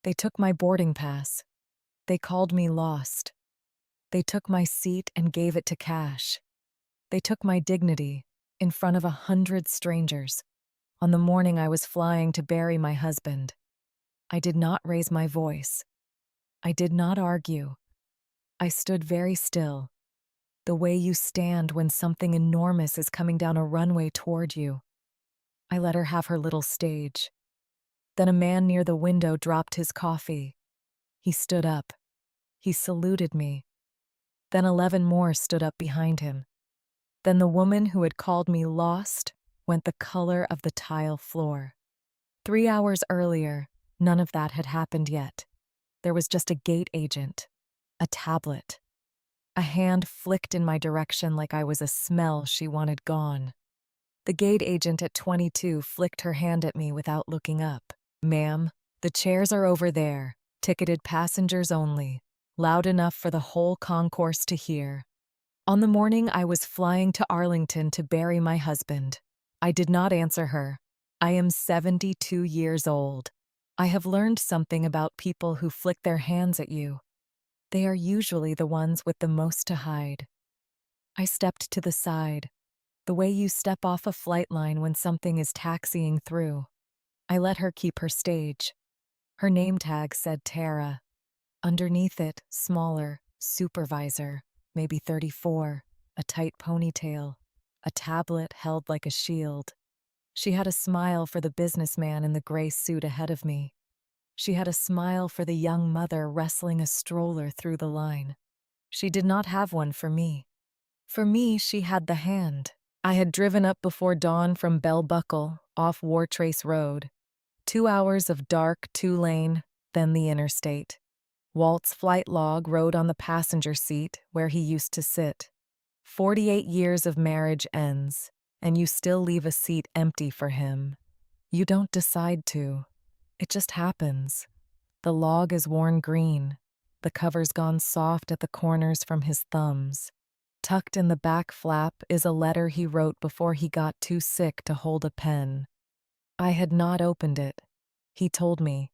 They took my boarding pass. They called me lost. They took my seat and gave it to cash. They took my dignity in front of 100 strangers on the morning I was flying to bury my husband. I did not raise my voice. I did not argue. I stood very still, the way you stand when something enormous is coming down a runway toward you. I let her have her little stage. Then a man near the window dropped his coffee. He stood up. He saluted me. Then 11 more stood up behind him. Then the woman who had called me lost went the color of the tile floor. 3 hours earlier, none of that had happened yet. There was just a gate agent, a tablet. A hand flicked in my direction like I was a smell she wanted gone. The gate agent at 22 flicked her hand at me without looking up. "Ma'am, the chairs are over there, ticketed passengers only," loud enough for the whole concourse to hear. On the morning I was flying to Arlington to bury my husband, I did not answer her. I am 72 years old. I have learned something about people who flick their hands at you. They are usually the ones with the most to hide. I stepped to the side, the way you step off a flight line when something is taxiing through. I let her keep her stage. Her name tag said Tara. Underneath it, smaller, supervisor, maybe 34, a tight ponytail, a tablet held like a shield. She had a smile for the businessman in the gray suit ahead of me. She had a smile for the young mother wrestling a stroller through the line. She did not have one for me. For me, she had the hand. I had driven up before dawn from Bell Buckle, off Wartrace Road. 2 hours of dark two-lane, then the interstate. Walt's flight log rode on the passenger seat where he used to sit. 48 years of marriage ends, and you still leave a seat empty for him. You don't decide to. It just happens. The log is worn green. The cover's gone soft at the corners from his thumbs. Tucked in the back flap is a letter he wrote before he got too sick to hold a pen. I had not opened it. He told me,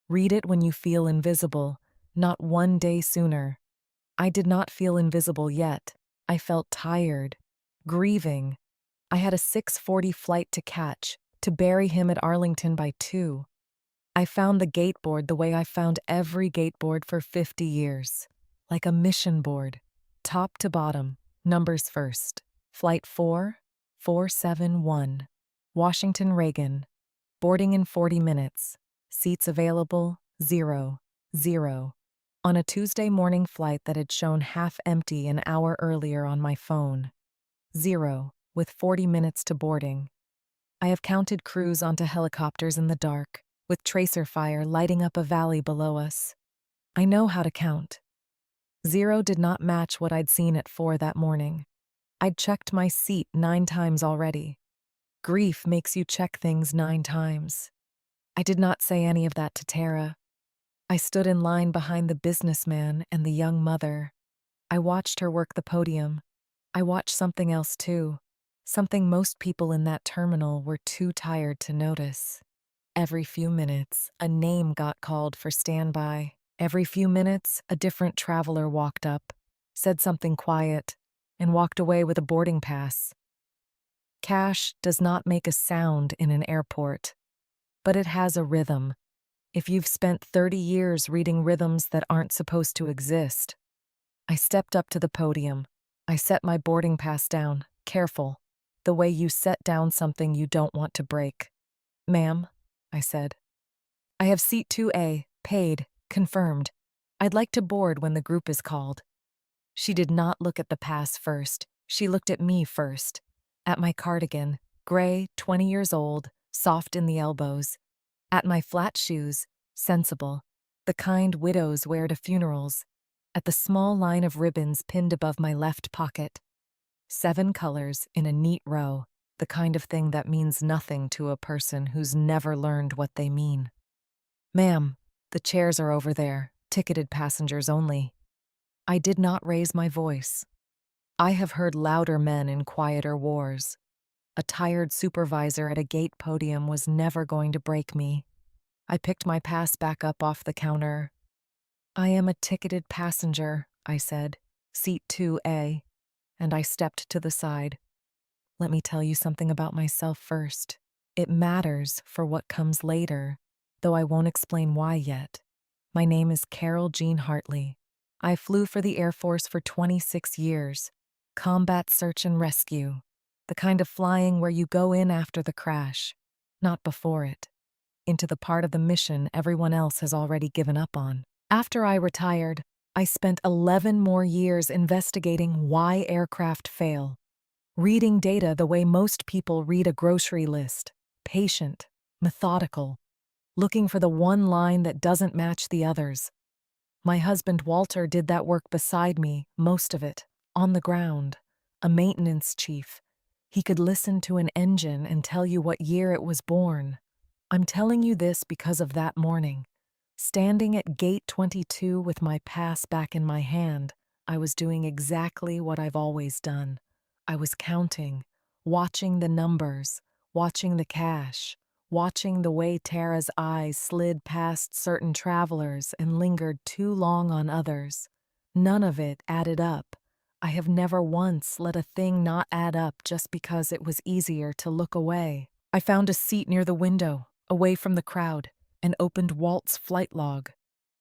"Read it when you feel invisible, not one day sooner." I did not feel invisible yet. I felt tired, grieving. I had a 6:40 flight to catch, to bury him at Arlington by 2. I found the gateboard the way I found every gateboard for 50 years, like a mission board, top to bottom, numbers first. Flight 4471, Washington Reagan, boarding in 40 minutes, seats available, 0, 0. On a Tuesday morning flight that had shown half empty an hour earlier on my phone. 0, with 40 minutes to boarding. I have counted crews onto helicopters in the dark, with tracer fire lighting up a valley below us. I know how to count. 0 did not match what I'd seen at 4 that morning. I'd checked my seat 9 times already. Grief makes you check things 9 times. I did not say any of that to Tara. I stood in line behind the businessman and the young mother. I watched her work the podium. I watched something else too, something most people in that terminal were too tired to notice. Every few minutes, a name got called for standby. Every few minutes, a different traveler walked up, said something quiet, and walked away with a boarding pass. Cash does not make a sound in an airport, but it has a rhythm. If you've spent 30 years reading rhythms that aren't supposed to exist. I stepped up to the podium. I set my boarding pass down, careful, the way you set down something you don't want to break. "Ma'am," I said. "I have seat 2A, paid, confirmed. I'd like to board when the group is called." She did not look at the pass first. She looked at me first. At my cardigan, gray, 20 years old, soft in the elbows. At my flat shoes, sensible, the kind widows wear to funerals. At the small line of ribbons pinned above my left pocket. 7 colors in a neat row, the kind of thing that means nothing to a person who's never learned what they mean. "Ma'am, the chairs are over there, ticketed passengers only." I did not raise my voice. I have heard louder men in quieter wars. A tired supervisor at a gate podium was never going to break me. I picked my pass back up off the counter. I am a ticketed passenger, I said. Seat 2A. And I stepped to the side. Let me tell you something about myself first. It matters for what comes later, though I won't explain why yet. My name is Carol Jean Hartley. I flew for the Air Force for 26 years. Combat search and rescue. The kind of flying where you go in after the crash, not before it. Into the part of the mission everyone else has already given up on. After I retired, I spent 11 more years investigating why aircraft fail, reading data the way most people read a grocery list, patient, methodical, looking for the one line that doesn't match the others. My husband Walter did that work beside me, most of it, on the ground, a maintenance chief. He could listen to an engine and tell you what year it was born. I'm telling you this because of that morning. Standing at gate 22 with my pass back in my hand, I was doing exactly what I've always done. I was counting, watching the numbers, watching the cash, watching the way Tara's eyes slid past certain travelers and lingered too long on others. None of it added up. I have never once let a thing not add up just because it was easier to look away. I found a seat near the window, away from the crowd, and opened Walt's flight log.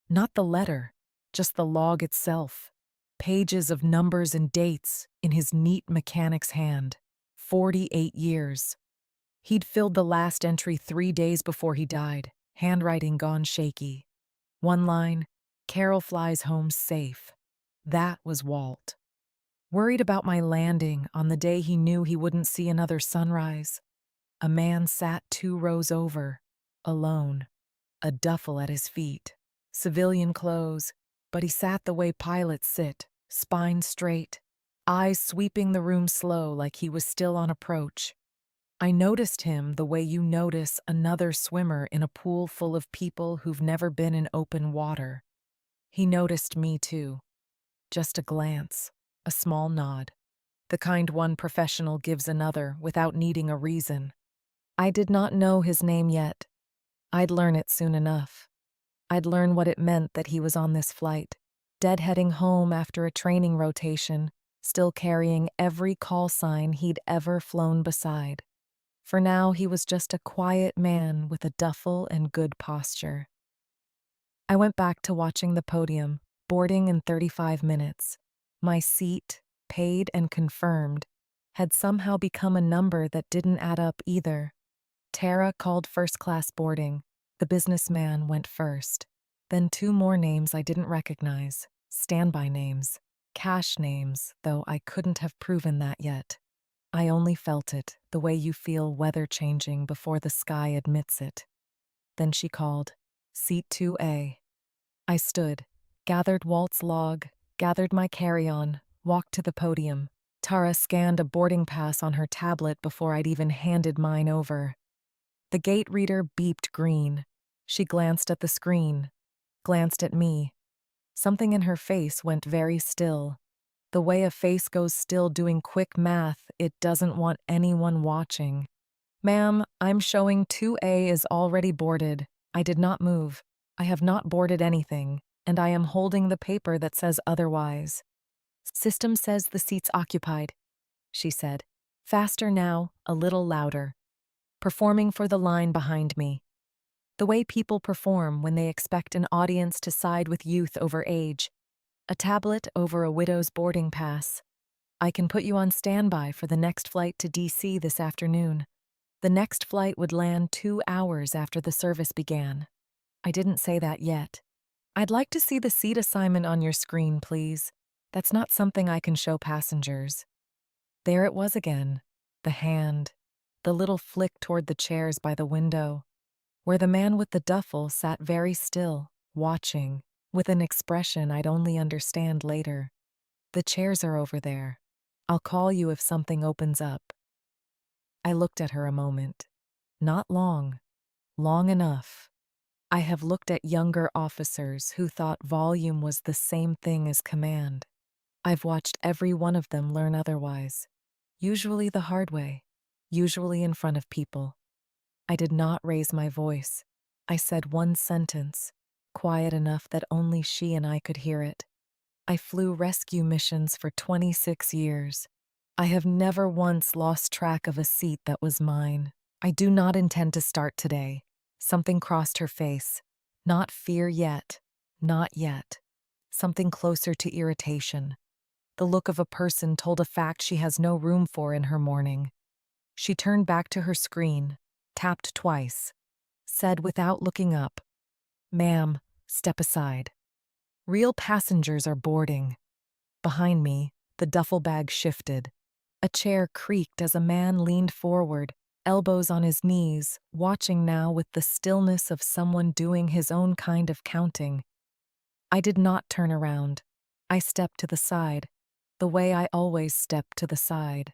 Not the letter, just the log itself. Pages of numbers and dates in his neat mechanic's hand. 48 years. He'd filled the last entry 3 days before he died, handwriting gone shaky. One line, Carol flies home safe. That was Walt. Worried about my landing on the day he knew he wouldn't see another sunrise. A man sat 2 rows over, alone, a duffel at his feet. Civilian clothes, but he sat the way pilots sit, spine straight, eyes sweeping the room slow like he was still on approach. I noticed him the way you notice another swimmer in a pool full of people who've never been in open water. He noticed me too. Just a glance, a small nod, the kind one professional gives another without needing a reason. I did not know his name yet. I'd learn it soon enough. I'd learn what it meant that he was on this flight, deadheading home after a training rotation, still carrying every call sign he'd ever flown beside. For now, he was just a quiet man with a duffel and good posture. I went back to watching the podium, boarding in 35 minutes. My seat, paid and confirmed, had somehow become a number that didn't add up either. Tara called first-class boarding. The businessman went first. Then 2 more names I didn't recognize. Standby names. Cash names, though I couldn't have proven that yet. I only felt it, the way you feel weather changing before the sky admits it. Then she called, Seat 2A. I stood, gathered Walt's log, gathered my carry-on, walked to the podium. Tara scanned a boarding pass on her tablet before I'd even handed mine over. The gate reader beeped green. She glanced at the screen, glanced at me. Something in her face went very still. The way a face goes still doing quick math, it doesn't want anyone watching. Ma'am, I'm showing 2A is already boarded. I did not move. I have not boarded anything, and I am holding the paper that says otherwise. System says the seat's occupied, she said. Faster now, a little louder. Performing for the line behind me. The way people perform when they expect an audience to side with youth over age. A tablet over a widow's boarding pass. I can put you on standby for the next flight to DC this afternoon. The next flight would land 2 hours after the service began. I didn't say that yet. I'd like to see the seat assignment on your screen, please. That's not something I can show passengers. There it was again, the hand, the little flick toward the chairs by the window, where the man with the duffel sat very still, watching, with an expression I'd only understand later. The chairs are over there. I'll call you if something opens up. I looked at her a moment. Not long. Long enough. I have looked at younger officers who thought volume was the same thing as command. I've watched every one of them learn otherwise. Usually the hard way. Usually in front of people. I did not raise my voice. I said one sentence, quiet enough that only she and I could hear it. I flew rescue missions for 26 years. I have never once lost track of a seat that was mine. I do not intend to start today. Something crossed her face. Not fear yet. Not yet. Something closer to irritation. The look of a person told a fact she has no room for in her morning. She turned back to her screen, tapped twice, said without looking up, "Ma'am, step aside. Real passengers are boarding." Behind me, the duffel bag shifted. A chair creaked as a man leaned forward, elbows on his knees, watching now with the stillness of someone doing his own kind of counting. I did not turn around. I stepped to the side, the way I always step to the side.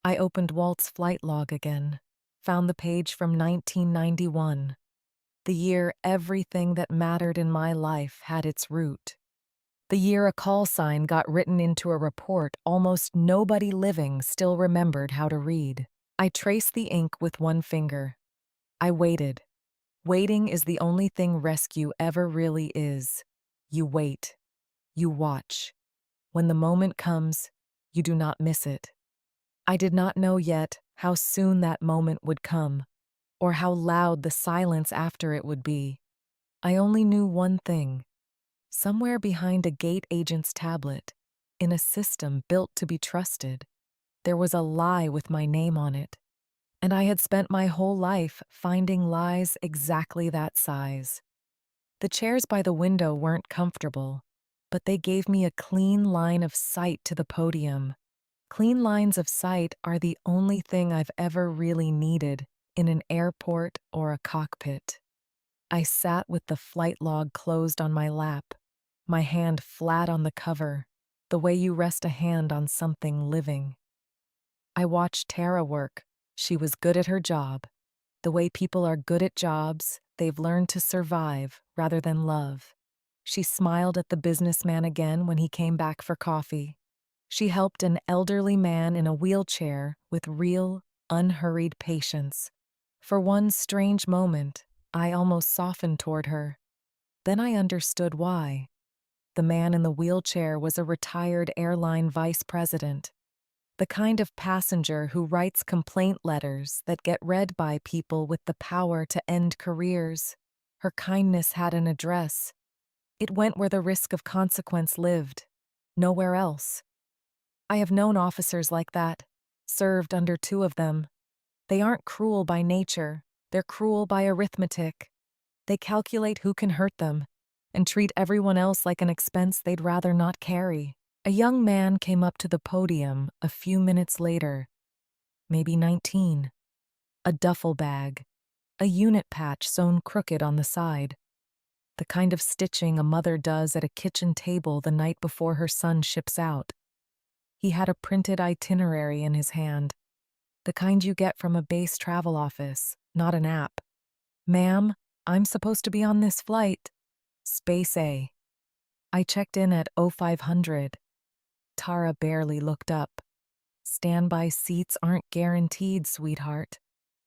I opened Walt's flight log again, found the page from 1991, the year everything that mattered in my life had its root. The year a call sign got written into a report almost nobody living still remembered how to read. I traced the ink with one finger. I waited. Waiting is the only thing rescue ever really is. You wait. You watch. When the moment comes, you do not miss it. I did not know yet how soon that moment would come, or how loud the silence after it would be. I only knew one thing. Somewhere behind a gate agent's tablet, in a system built to be trusted, there was a lie with my name on it. And I had spent my whole life finding lies exactly that size. The chairs by the window weren't comfortable, but they gave me a clean line of sight to the podium. Clean lines of sight are the only thing I've ever really needed in an airport or a cockpit. I sat with the flight log closed on my lap, my hand flat on the cover, the way you rest a hand on something living. I watched Tara work. She was good at her job. The way people are good at jobs, they've learned to survive rather than love. She smiled at the businessman again when he came back for coffee. She helped an elderly man in a wheelchair with real, unhurried patience. For one strange moment, I almost softened toward her. Then I understood why. The man in the wheelchair was a retired airline vice president, the kind of passenger who writes complaint letters that get read by people with the power to end careers. Her kindness had an address. It went where the risk of consequence lived, nowhere else. I have known officers like that, served under two of them. They aren't cruel by nature, they're cruel by arithmetic. They calculate who can hurt them and treat everyone else like an expense they'd rather not carry. A young man came up to the podium a few minutes later, maybe 19. A duffel bag, a unit patch sewn crooked on the side. The kind of stitching a mother does at a kitchen table the night before her son ships out. He had a printed itinerary in his hand, the kind you get from a base travel office, not an app. "Ma'am, I'm supposed to be on this flight. Space A." I checked in at 0500. Tara barely looked up. "Standby seats aren't guaranteed, sweetheart.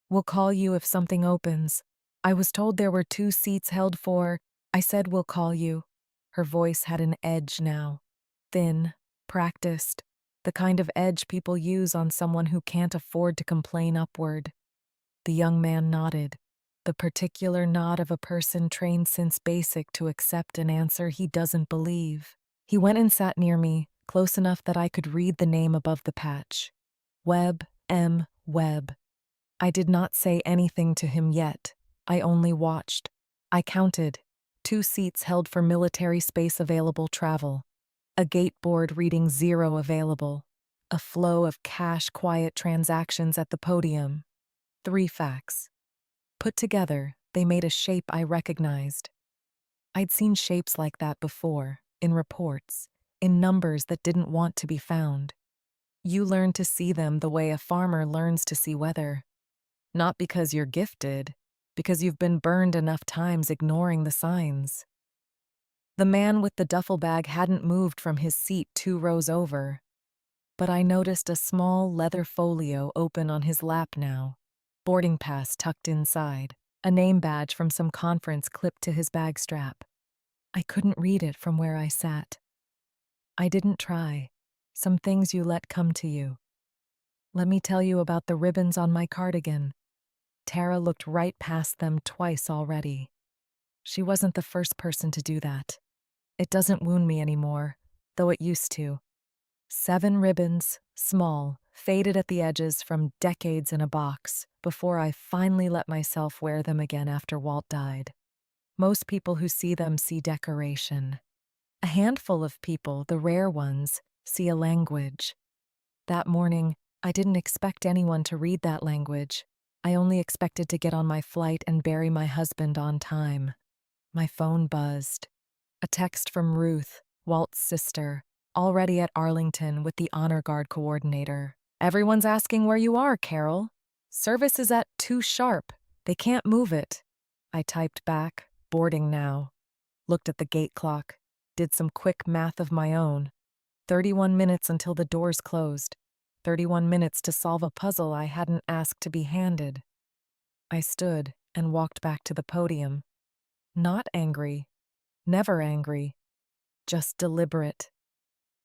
We'll call you if something opens. I was told there were 2 seats held for." I said, "We'll call you." Her voice had an edge now. Thin, practiced, the kind of edge people use on someone who can't afford to complain upward. The young man nodded, the particular nod of a person trained since basic to accept an answer he doesn't believe. He went and sat near me, close enough that I could read the name above the patch. Webb M. Webb. I did not say anything to him yet. I only watched. I counted. 2 seats held for military space available travel. A gate board reading 0 available. A flow of cash quiet transactions at the podium. 3 facts. Put together, they made a shape I recognized. I'd seen shapes like that before, in reports, in numbers that didn't want to be found. You learn to see them the way a farmer learns to see weather. Not because you're gifted, because you've been burned enough times ignoring the signs. The man with the duffel bag hadn't moved from his seat 2 rows over, but I noticed a small leather folio open on his lap now, boarding pass tucked inside. a name badge from some conference clipped to his bag strap. I couldn't read it from where I sat. I didn't try. Some things you let come to you. Let me tell you about the ribbons on my cardigan. Tara looked right past them twice already. She wasn't the first person to do that. It doesn't wound me anymore, though it used to. 7 ribbons, small, faded at the edges from decades in a box, before I finally let myself wear them again after Walt died. Most people who see them see decoration. A handful of people, the rare ones, see a language. That morning, I didn't expect anyone to read that language. I only expected to get on my flight and bury my husband on time. My phone buzzed. A text from Ruth, Walt's sister, already at Arlington with the Honor Guard coordinator. Everyone's asking where you are, Carol. Service is at 2 sharp. They can't move it. I typed back, boarding now. Looked at the gate clock. Did some quick math of my own. 31 minutes until the doors closed. 31 minutes to solve a puzzle I hadn't asked to be handed. I stood and walked back to the podium. Not angry. Never angry. Just deliberate.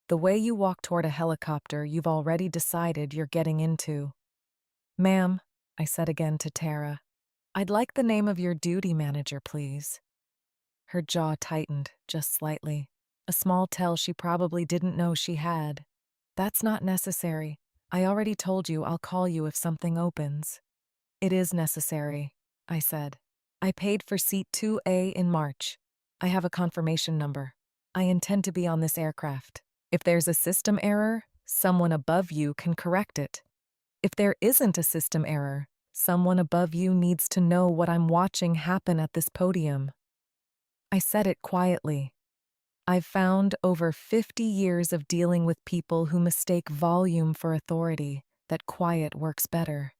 The way you walk toward a helicopter you've already decided you're getting into. Ma'am, I said again to Tara, I'd like the name of your duty manager, please. Her jaw tightened just slightly, a small tell she probably didn't know she had. That's not necessary. I already told you I'll call you if something opens. It is necessary, I said. I paid for seat 2A in March. I have a confirmation number. I intend to be on this aircraft. If there's a system error, someone above you can correct it. If there isn't a system error, someone above you needs to know what I'm watching happen at this podium. I said it quietly. I've found over 50 years of dealing with people who mistake volume for authority that quiet works better.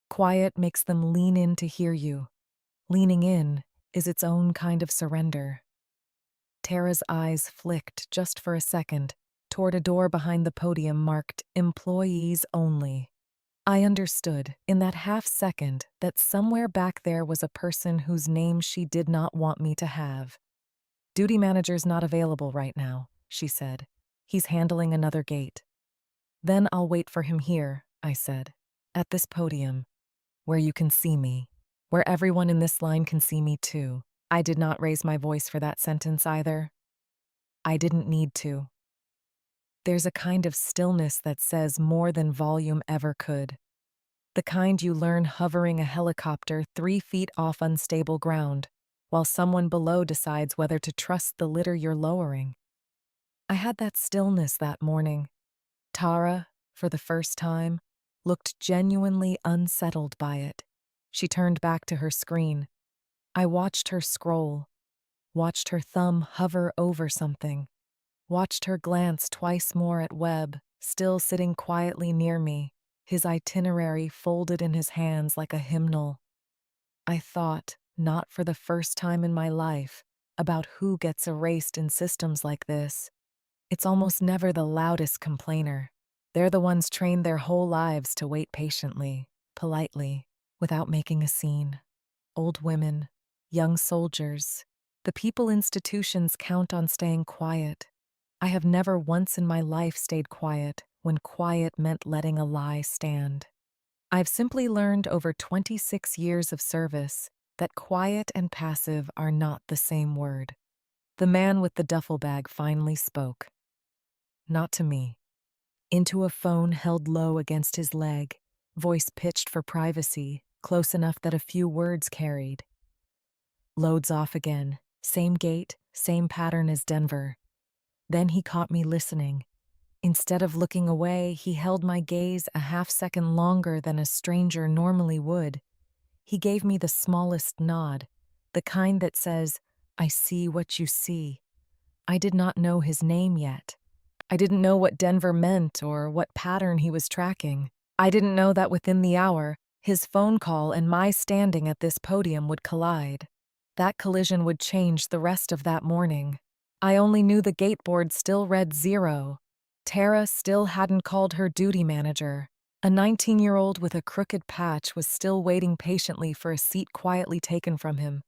Quiet makes them lean in to hear you. Leaning in is its own kind of surrender. Tara's eyes flicked just for a second toward a door behind the podium marked Employees Only. I understood in that half second that somewhere back there was a person whose name she did not want me to have. Duty manager's not available right now, she said. He's handling another gate. Then I'll wait for him here, I said, at this podium, where you can see me, where everyone in this line can see me too. I did not raise my voice for that sentence either. I didn't need to. There's a kind of stillness that says more than volume ever could. The kind you learn hovering a helicopter 3 feet off unstable ground, while someone below decides whether to trust the litter you're lowering. I had that stillness that morning. Tara, for the first time, looked genuinely unsettled by it. She turned back to her screen. I watched her scroll, watched her thumb hover over something, watched her glance twice more at Webb, still sitting quietly near me, his itinerary folded in his hands like a hymnal. I thought, not for the first time in my life, about who gets erased in systems like this. It's almost never the loudest complainer. They're the ones trained their whole lives to wait patiently, politely, without making a scene. Old women, young soldiers, the people institutions count on staying quiet. I have never once in my life stayed quiet when quiet meant letting a lie stand. I've simply learned over 26 years of service that quiet and passive are not the same word. The man with the duffel bag finally spoke. Not to me. Into a phone held low against his leg, voice pitched for privacy, close enough that a few words carried. Loads off again, same gate, same pattern as Denver. Then he caught me listening. Instead of looking away, he held my gaze a half-second longer than a stranger normally would. He gave me the smallest nod, the kind that says, I see what you see. I did not know his name yet. I didn't know what Denver meant or what pattern he was tracking. I didn't know that within the hour, his phone call and my standing at this podium would collide. That collision would change the rest of that morning. I only knew the gateboard still read 0. Tara still hadn't called her duty manager. A 19-year-old with a crooked patch was still waiting patiently for a seat quietly taken from him.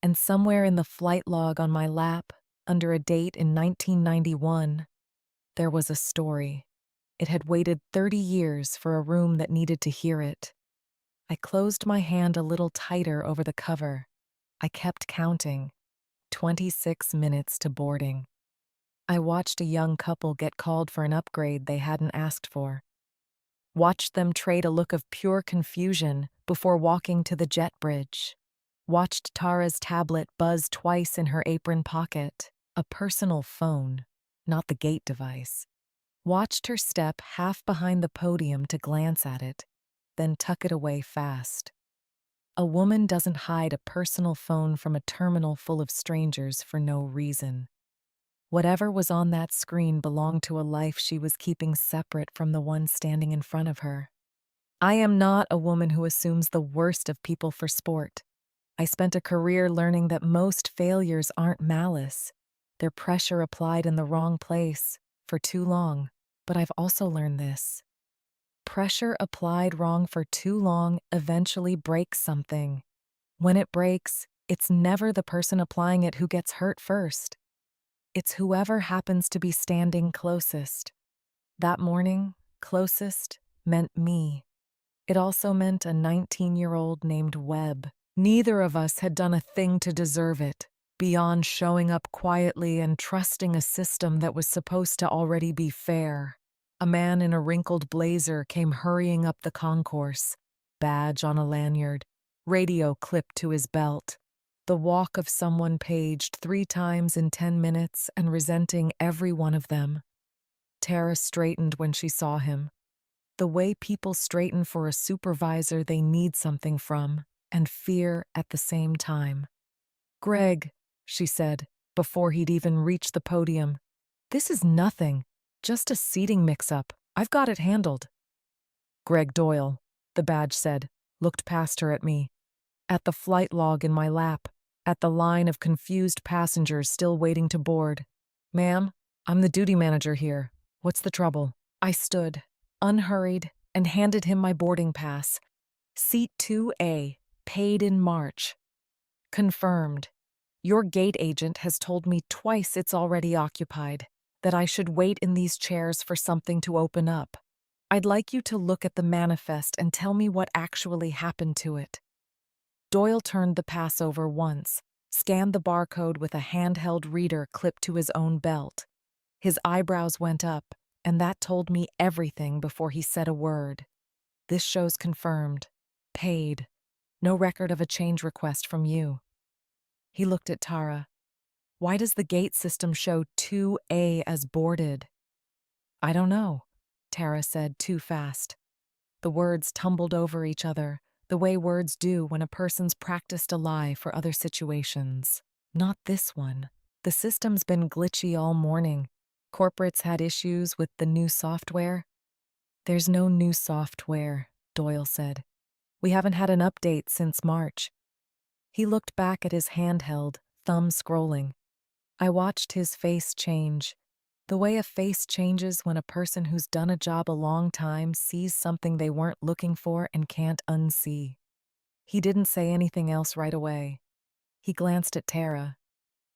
And somewhere in the flight log on my lap, under a date in 1991, there was a story. It had waited 30 years for a room that needed to hear it. I closed my hand a little tighter over the cover. I kept counting. 26 minutes to boarding. I watched a young couple get called for an upgrade they hadn't asked for. Watched them trade a look of pure confusion before walking to the jet bridge. Watched Tara's tablet buzz twice in her apron pocket, a personal phone, not the gate device. Watched her step half behind the podium to glance at it, then tuck it away fast. A woman doesn't hide a personal phone from a terminal full of strangers for no reason. Whatever was on that screen belonged to a life she was keeping separate from the one standing in front of her. I am not a woman who assumes the worst of people for sport. I spent a career learning that most failures aren't malice. They're pressure applied in the wrong place for too long. But I've also learned this. Pressure applied wrong for too long eventually breaks something. When it breaks, it's never the person applying it who gets hurt first. It's whoever happens to be standing closest. That morning, closest meant me. It also meant a 19-year-old named Webb. Neither of us had done a thing to deserve it, beyond showing up quietly and trusting a system that was supposed to already be fair. A man in a wrinkled blazer came hurrying up the concourse, badge on a lanyard, radio clipped to his belt. The walk of someone paged 3 times in 10 minutes and resenting every one of them. Tara straightened when she saw him. The way people straighten for a supervisor they need something from, and fear at the same time. "Greg," she said, before he'd even reached the podium, "this is nothing, just a seating mix-up. I've got it handled." "Greg Doyle," the badge said, looked past her at me, at the flight log in my lap, at the line of confused passengers still waiting to board. "Ma'am, I'm the duty manager here. What's the trouble?" I stood, unhurried, and handed him my boarding pass. Seat 2A, paid in March. Confirmed. Your gate agent has told me twice it's already occupied, that I should wait in these chairs for something to open up. I'd like you to look at the manifest and tell me what actually happened to it. Doyle turned the pass over once, scanned the barcode with a handheld reader clipped to his own belt. His eyebrows went up, and that told me everything before he said a word. "This shows confirmed. Paid. No record of a change request from you." He looked at Tara. "Why does the gate system show 2A as boarded?" "I don't know," Tara said too fast. The words tumbled over each other, the way words do when a person's practiced a lie for other situations. Not this one. The system's been glitchy all morning. Corporates had issues with the new software. "There's no new software," Doyle said. "We haven't had an update since March." He looked back at his handheld, thumb scrolling. I watched his face change. The way a face changes when a person who's done a job a long time sees something they weren't looking for and can't unsee. He didn't say anything else right away. He glanced at Tara,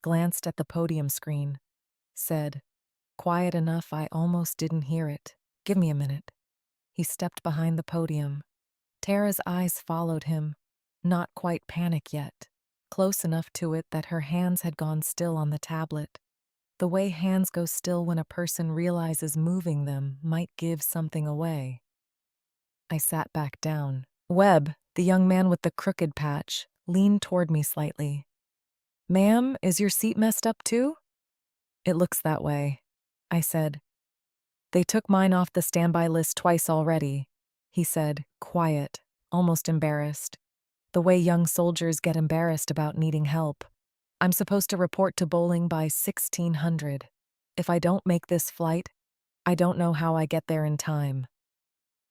glanced at the podium screen, said, quiet enough I almost didn't hear it, "Give me a minute." He stepped behind the podium. Tara's eyes followed him, not quite panic yet, close enough to it that her hands had gone still on the tablet. The way hands go still when a person realizes moving them might give something away. I sat back down. Webb, the young man with the crooked patch, leaned toward me slightly. "Ma'am, is your seat messed up too?" "It looks that way," I said. "They took mine off the standby list twice already," he said, quiet, almost embarrassed. The way young soldiers get embarrassed about needing help. "I'm supposed to report to bowling by 1600. If I don't make this flight, I don't know how I get there in time."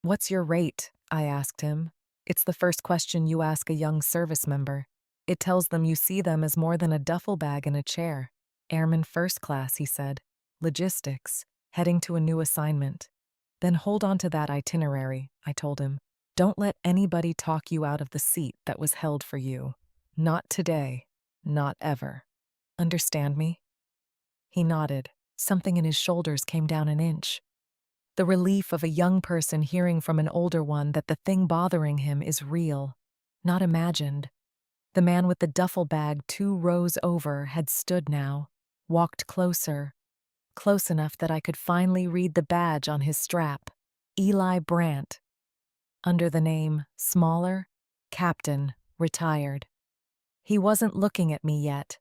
"What's your rate?" I asked him. It's the first question you ask a young service member. It tells them you see them as more than a duffel bag in a chair. "Airman first class," he said. "Logistics. Heading to a new assignment." Then hold on to that itinerary, I told him. Don't let anybody talk you out of the seat that was held for you. Not today. Not ever. Understand me? He nodded. Something in his shoulders came down an inch. The relief of a young person hearing from an older one that the thing bothering him is real, not imagined. The man with the duffel bag 2 rows over had stood now, walked closer, close enough that I could finally read the badge on his strap. Eli Brandt. Under the name, smaller, Captain, retired. He wasn't looking at me yet.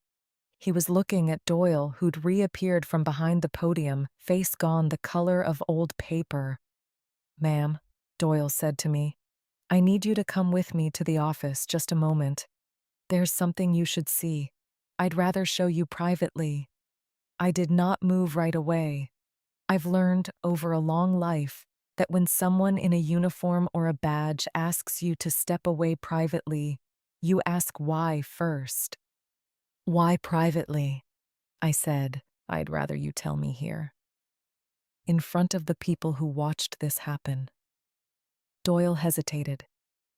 He was looking at Doyle, who'd reappeared from behind the podium, face gone the color of old paper. Ma'am, Doyle said to me, I need you to come with me to the office just a moment. There's something you should see. I'd rather show you privately. I did not move right away. I've learned over a long life that when someone in a uniform or a badge asks you to step away privately, you ask why first. Why privately? I said, I'd rather you tell me here. In front of the people who watched this happen. Doyle hesitated.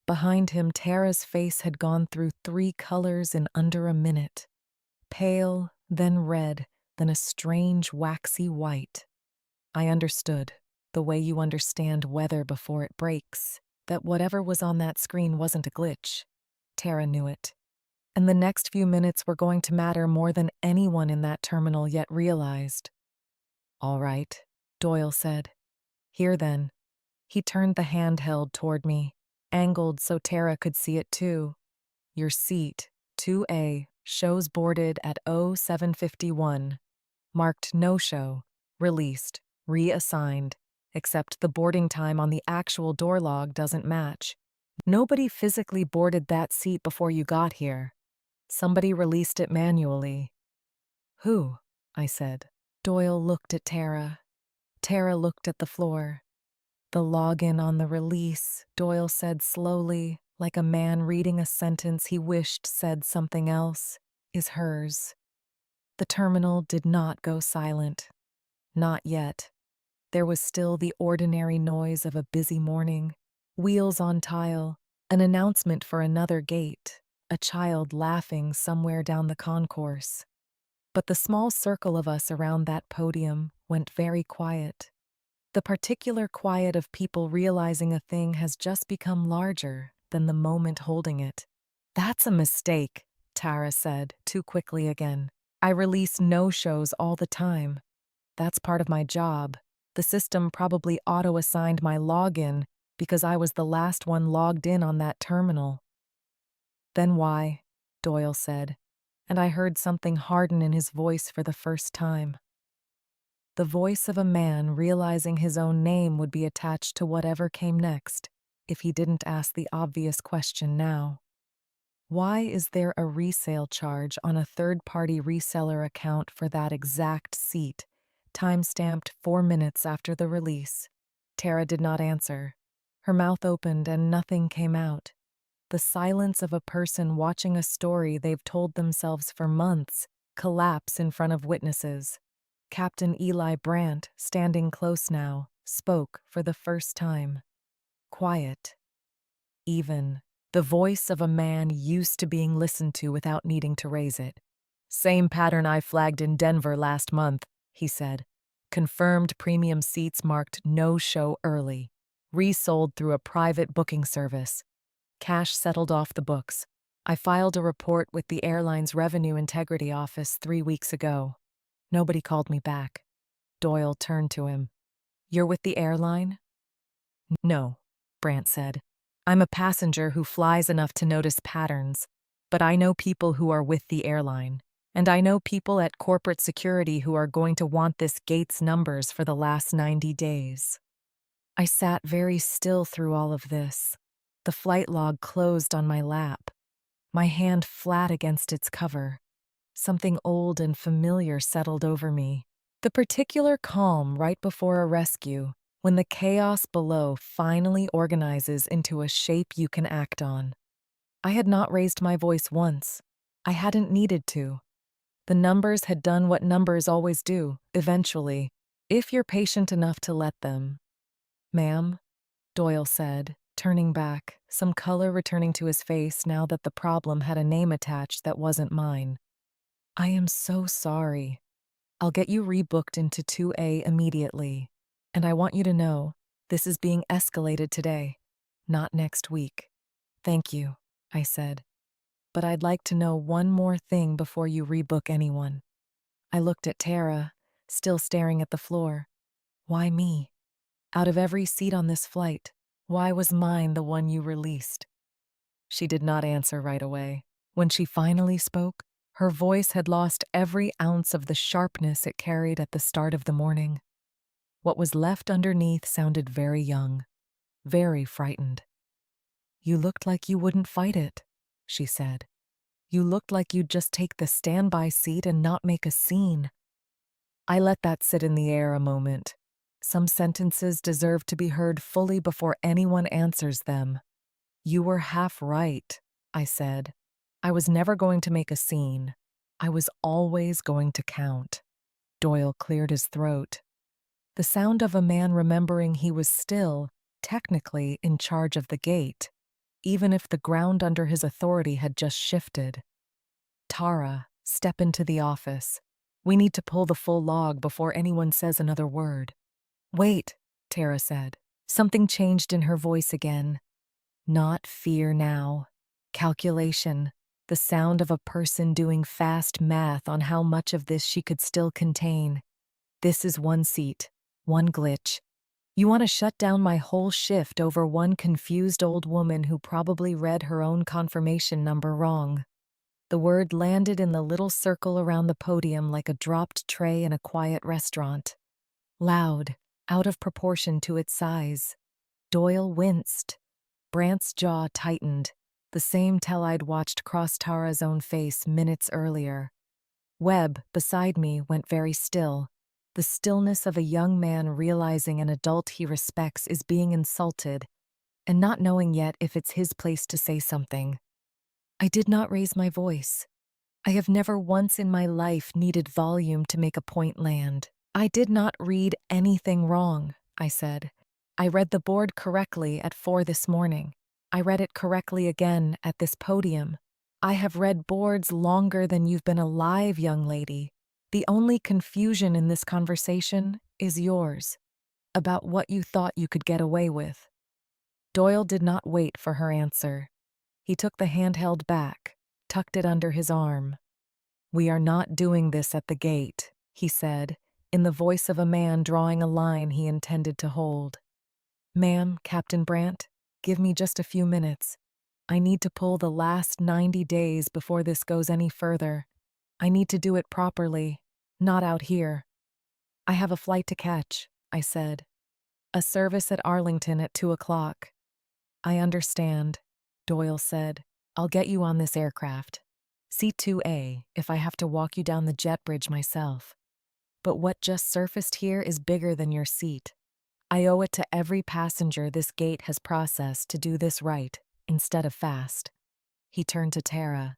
Behind him, Tara's face had gone through 3 colors in under a minute. Pale, then red, then a strange waxy white. I understood, the way you understand weather before it breaks, that whatever was on that screen wasn't a glitch. Tara knew it. And the next few minutes were going to matter more than anyone in that terminal yet realized. All right, Doyle said. Here then. He turned the handheld toward me, angled so Tara could see it too. Your seat, 2A, shows boarded at 0751. Marked no-show, released, reassigned, except the boarding time on the actual door log doesn't match. Nobody physically boarded that seat before you got here. Somebody released it manually. Who? I said. Doyle looked at Tara. Tara looked at the floor. The login on the release, Doyle said slowly, like a man reading a sentence he wished said something else, is hers. The terminal did not go silent. Not yet. There was still the ordinary noise of a busy morning. Wheels on tile, an announcement for another gate, a child laughing somewhere down the concourse. But the small circle of us around that podium went very quiet. The particular quiet of people realizing a thing has just become larger than the moment holding it. That's a mistake, Tara said, too quickly again. I release no-shows all the time. That's part of my job. The system probably auto-assigned my login because I was the last one logged in on that terminal. Then why? Doyle said, and I heard something harden in his voice for the first time. The voice of a man realizing his own name would be attached to whatever came next, if he didn't ask the obvious question now. Why is there a resale charge on a third-party reseller account for that exact seat, time-stamped 4 minutes after the release? Tara did not answer. Her mouth opened and nothing came out. The silence of a person watching a story they've told themselves for months collapse in front of witnesses. Captain Eli Brandt, standing close now, spoke for the first time. Quiet. Even. The voice of a man used to being listened to without needing to raise it. Same pattern I flagged in Denver last month, he said. Confirmed premium seats marked no show early. Resold through a private booking service. Cash settled off the books. I filed a report with the airline's Revenue Integrity Office 3 weeks ago. Nobody called me back. Doyle turned to him. You're with the airline? No, Brandt said. I'm a passenger who flies enough to notice patterns, but I know people who are with the airline, and I know people at corporate security who are going to want this gate's numbers for the last 90 days. I sat very still through all of this. The flight log closed on my lap, my hand flat against its cover. Something old and familiar settled over me. The particular calm right before a rescue, when the chaos below finally organizes into a shape you can act on. I had not raised my voice once. I hadn't needed to. The numbers had done what numbers always do, eventually, if you're patient enough to let them. Ma'am, Doyle said, turning back, some color returning to his face now that the problem had a name attached that wasn't mine. I am so sorry. I'll get you rebooked into 2A immediately. And I want you to know, this is being escalated today, not next week. Thank you, I said. But I'd like to know one more thing before you rebook anyone. I looked at Tara, still staring at the floor. Why me? Out of every seat on this flight, why was mine the one you released? She did not answer right away. When she finally spoke, her voice had lost every ounce of the sharpness it carried at the start of the morning. What was left underneath sounded very young, very frightened. You looked like you wouldn't fight it, she said. You looked like you'd just take the standby seat and not make a scene. I let that sit in the air a moment. Some sentences deserve to be heard fully before anyone answers them. You were half right, I said. I was never going to make a scene. I was always going to count. Doyle cleared his throat. The sound of a man remembering he was still, technically, in charge of the gate, even if the ground under his authority had just shifted. Tara, step into the office. We need to pull the full log before anyone says another word. Wait, Tara said. Something changed in her voice again. Not fear now. Calculation. The sound of a person doing fast math on how much of this she could still contain. This is one seat, one glitch. You want to shut down my whole shift over one confused old woman who probably read her own confirmation number wrong. The word landed in the little circle around the podium like a dropped tray in a quiet restaurant. Loud, out of proportion to its size. Doyle winced. Brant's jaw tightened, the same tell I'd watched cross Tara's own face minutes earlier. Webb, beside me, went very still, the stillness of a young man realizing an adult he respects is being insulted, and not knowing yet if it's his place to say something. I did not raise my voice. I have never once in my life needed volume to make a point land. I did not read anything wrong, I said. I read the board correctly at 4 this morning. I read it correctly again at this podium. I have read boards longer than you've been alive, young lady. The only confusion in this conversation is yours, about what you thought you could get away with. Doyle did not wait for her answer. He took the handheld back, tucked it under his arm. We are not doing this at the gate, he said, in the voice of a man drawing a line he intended to hold. Ma'am, Captain Brant, give me just a few minutes. I need to pull the last 90 days before this goes any further. I need to do it properly, not out here. I have a flight to catch, I said. A service at Arlington at 2 o'clock. I understand, Doyle said. I'll get you on this aircraft. C2A, if I have to walk you down the jet bridge myself. But what just surfaced here is bigger than your seat. I owe it to every passenger this gate has processed to do this right, instead of fast. He turned to Tara.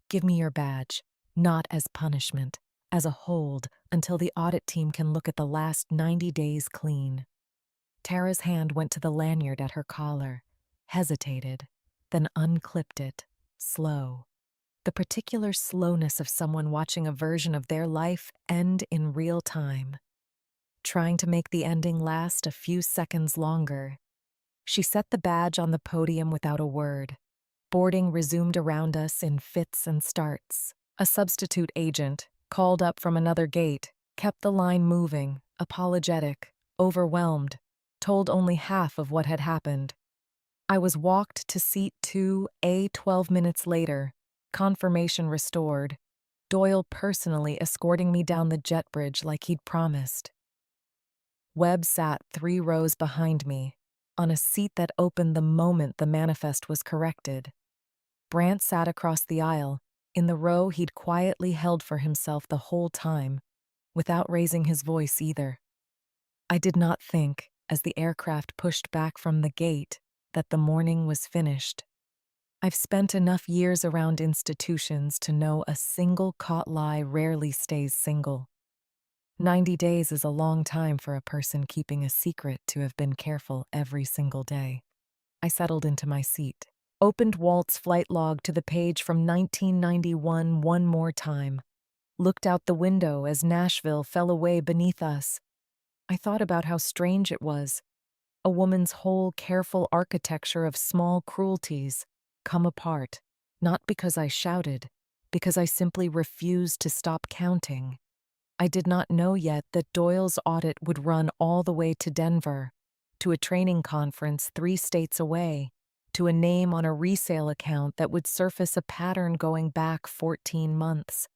Give me your badge, not as punishment, as a hold until the audit team can look at the last 90 days clean. Tara's hand went to the lanyard at her collar, hesitated, then unclipped it, slow. The particular slowness of someone watching a version of their life end in real time, trying to make the ending last a few seconds longer. She set the badge on the podium without a word. Boarding resumed around us in fits and starts. A substitute agent, called up from another gate, kept the line moving, apologetic, overwhelmed, told only half of what had happened. I was walked to seat 2A 12 minutes later, confirmation restored, Doyle personally escorting me down the jet bridge like he'd promised. Webb sat 3 rows behind me, on a seat that opened the moment the manifest was corrected. Brant sat across the aisle, in the row he'd quietly held for himself the whole time, without raising his voice either. I did not think, as the aircraft pushed back from the gate, that the morning was finished. I've spent enough years around institutions to know a single caught lie rarely stays single. 90 days is a long time for a person keeping a secret to have been careful every single day. I settled into my seat, opened Walt's flight log to the page from 1991 one more time, looked out the window as Nashville fell away beneath us. I thought about how strange it was. A woman's whole careful architecture of small cruelties come apart, not because I shouted, because I simply refused to stop counting. I did not know yet that Doyle's audit would run all the way to Denver, to a training conference 3 states away, to a name on a resale account that would surface a pattern going back 14 months.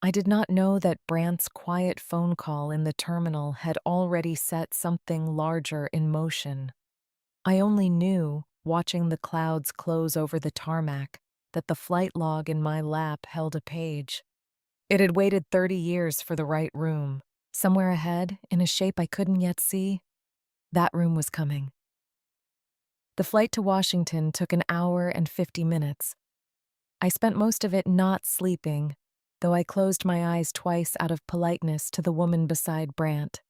I did not know that Brant's quiet phone call in the terminal had already set something larger in motion. I only knew, watching the clouds close over the tarmac, that the flight log in my lap held a page. It had waited 30 years for the right room. Somewhere ahead, in a shape I couldn't yet see, that room was coming. The flight to Washington took an hour and 50 minutes. I spent most of it not sleeping, though I closed my eyes twice out of politeness to the woman beside Brant.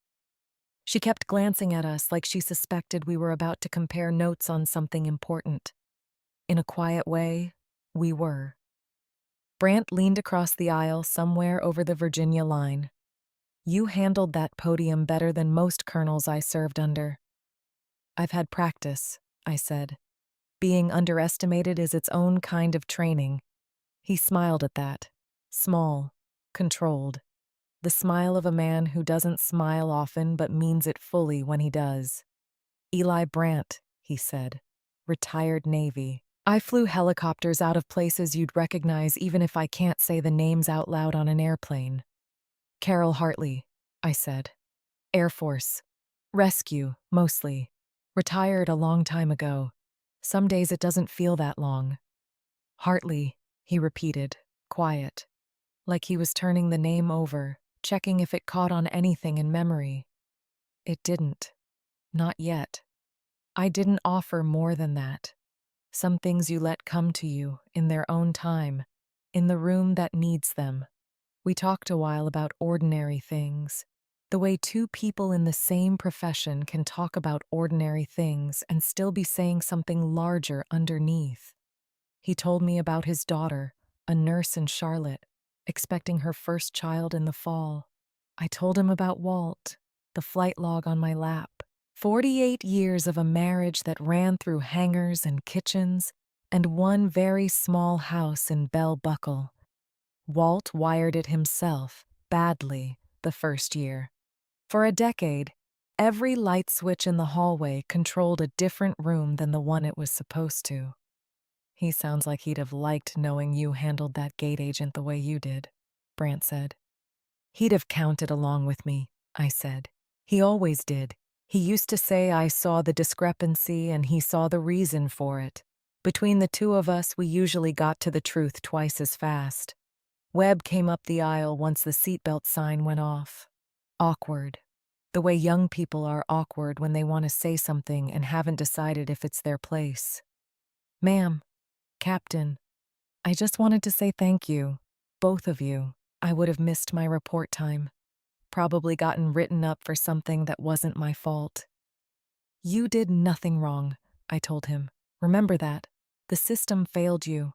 She kept glancing at us like she suspected we were about to compare notes on something important. In a quiet way, we were. Brant leaned across the aisle somewhere over the Virginia line. "You handled that podium better than most colonels I served under." "I've had practice," I said. "Being underestimated is its own kind of training." He smiled at that. Small, controlled. The smile of a man who doesn't smile often but means it fully when he does. "Eli Brant," he said. "Retired Navy. I flew helicopters out of places you'd recognize even if I can't say the names out loud on an airplane." "Carol Hartley," I said. "Air Force. Rescue, mostly. Retired a long time ago. Some days it doesn't feel that long." "Hartley," he repeated, quiet, like he was turning the name over, checking if it caught on anything in memory. It didn't. Not yet. I didn't offer more than that. Some things you let come to you, in their own time, in the room that needs them. We talked a while about ordinary things, the way two people in the same profession can talk about ordinary things and still be saying something larger underneath. He told me about his daughter, a nurse in Charlotte, expecting her first child in the fall. I told him about Walt, the flight log on my lap. 48 years of a marriage that ran through hangars and kitchens, and one very small house in Bell Buckle. Walt wired it himself, badly, the first year. For a decade, every light switch in the hallway controlled a different room than the one it was supposed to. "He sounds like he'd have liked knowing you handled that gate agent the way you did," Brant said. "He'd have counted along with me," I said. "He always did. He used to say I saw the discrepancy and he saw the reason for it. Between the two of us, we usually got to the truth twice as fast." Webb came up the aisle once the seatbelt sign went off. Awkward. The way young people are awkward when they want to say something and haven't decided if it's their place. "Ma'am, Captain, I just wanted to say thank you. Both of you. I would have missed my report time. Probably gotten written up for something that wasn't my fault." "You did nothing wrong," I told him. "Remember that. The system failed you,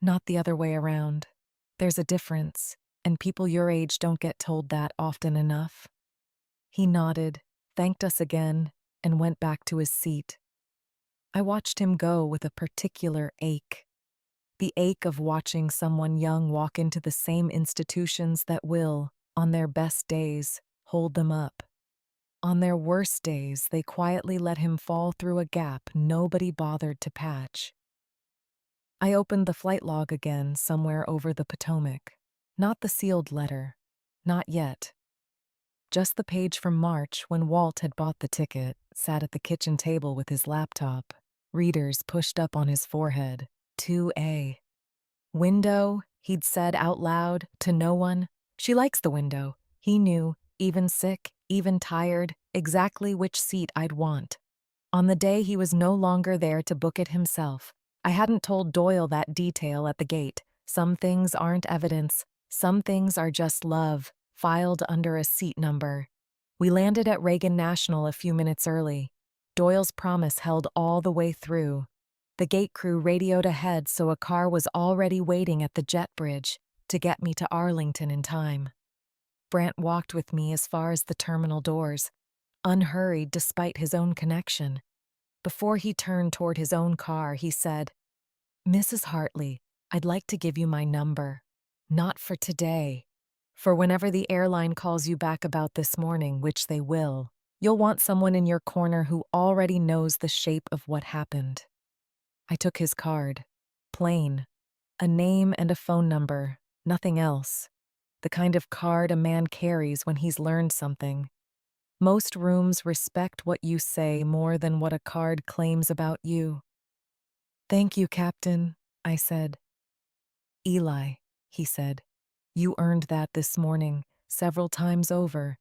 not the other way around. There's a difference, and people your age don't get told that often enough." He nodded, thanked us again, and went back to his seat. I watched him go with a particular ache. The ache of watching someone young walk into the same institutions that will, on their best days, hold them up. On their worst days, they quietly let him fall through a gap nobody bothered to patch. I opened the flight log again somewhere over the Potomac. Not the sealed letter. Not yet. Just the page from March when Walt had bought the ticket, sat at the kitchen table with his laptop, readers pushed up on his forehead. 2A. "Window," he'd said out loud, to no one. She likes the window. He knew, even sick, even tired, exactly which seat I'd want. On the day he was no longer there to book it himself, I hadn't told Doyle that detail at the gate. Some things aren't evidence. Some things are just love. filed under a seat number. We landed at Reagan National a few minutes early. Doyle's promise held all the way through. The gate crew radioed ahead, so a car was already waiting at the jet bridge to get me to Arlington in time. Brant walked with me as far as the terminal doors, unhurried despite his own connection. Before he turned toward his own car, he said, "Mrs. Hartley, I'd like to give you my number. Not for today. For whenever the airline calls you back about this morning, which they will, you'll want someone in your corner who already knows the shape of what happened." I took his card. Plain. A name and a phone number, nothing else. The kind of card a man carries when he's learned something. Most rooms respect what you say more than what a card claims about you. "Thank you, Captain," I said. "Eli," he said, "you earned that this morning, several times over."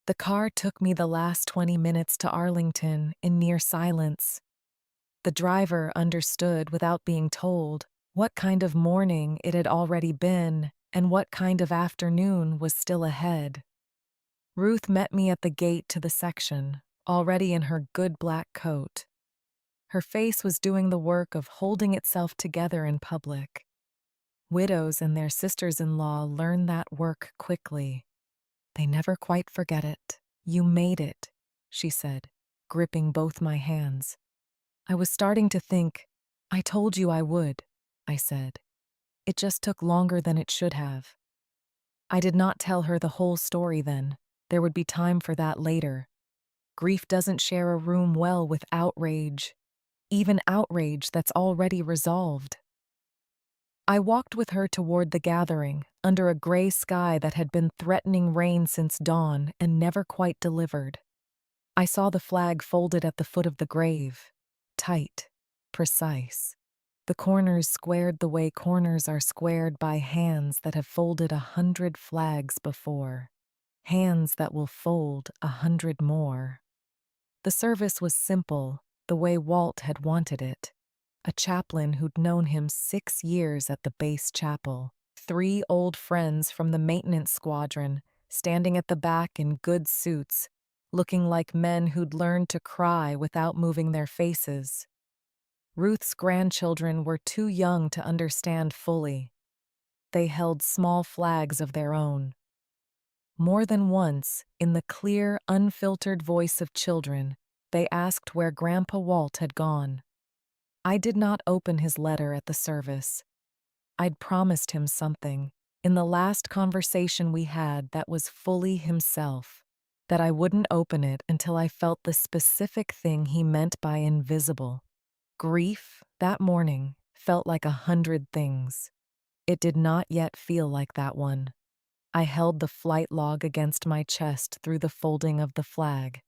The car took me the last 20 minutes to Arlington in near silence. The driver understood without being told what kind of morning it had already been and what kind of afternoon was still ahead. Ruth met me at the gate to the section, already in her good black coat. Her face was doing the work of holding itself together in public. Widows and their sisters-in-law learn that work quickly. They never quite forget it. "You made it," she said, gripping both my hands. I was starting to think, "I told you I would," I said. "It just took longer than it should have." I did not tell her the whole story then. There would be time for that later. Grief doesn't share a room well with outrage, even outrage that's already resolved. I walked with her toward the gathering, under a gray sky that had been threatening rain since dawn and never quite delivered. I saw the flag folded at the foot of the grave. Tight, precise. The corners squared the way corners are squared by hands that have folded 100 flags before. Hands that will fold 100 more. The service was simple, the way Walt had wanted it. A chaplain who'd known him 6 years at the base chapel. 3 old friends from the maintenance squadron, standing at the back in good suits, looking like men who'd learned to cry without moving their faces. Ruth's grandchildren were too young to understand fully. They held small flags of their own. More than once, in the clear, unfiltered voice of children, they asked where Grandpa Walt had gone. I did not open his letter at the service. I'd promised him something, in the last conversation we had that was fully himself, that I wouldn't open it until I felt the specific thing he meant by invisible. Grief, that morning, felt like 100 things. It did not yet feel like that one. I held the flight log against my chest through the folding of the flag,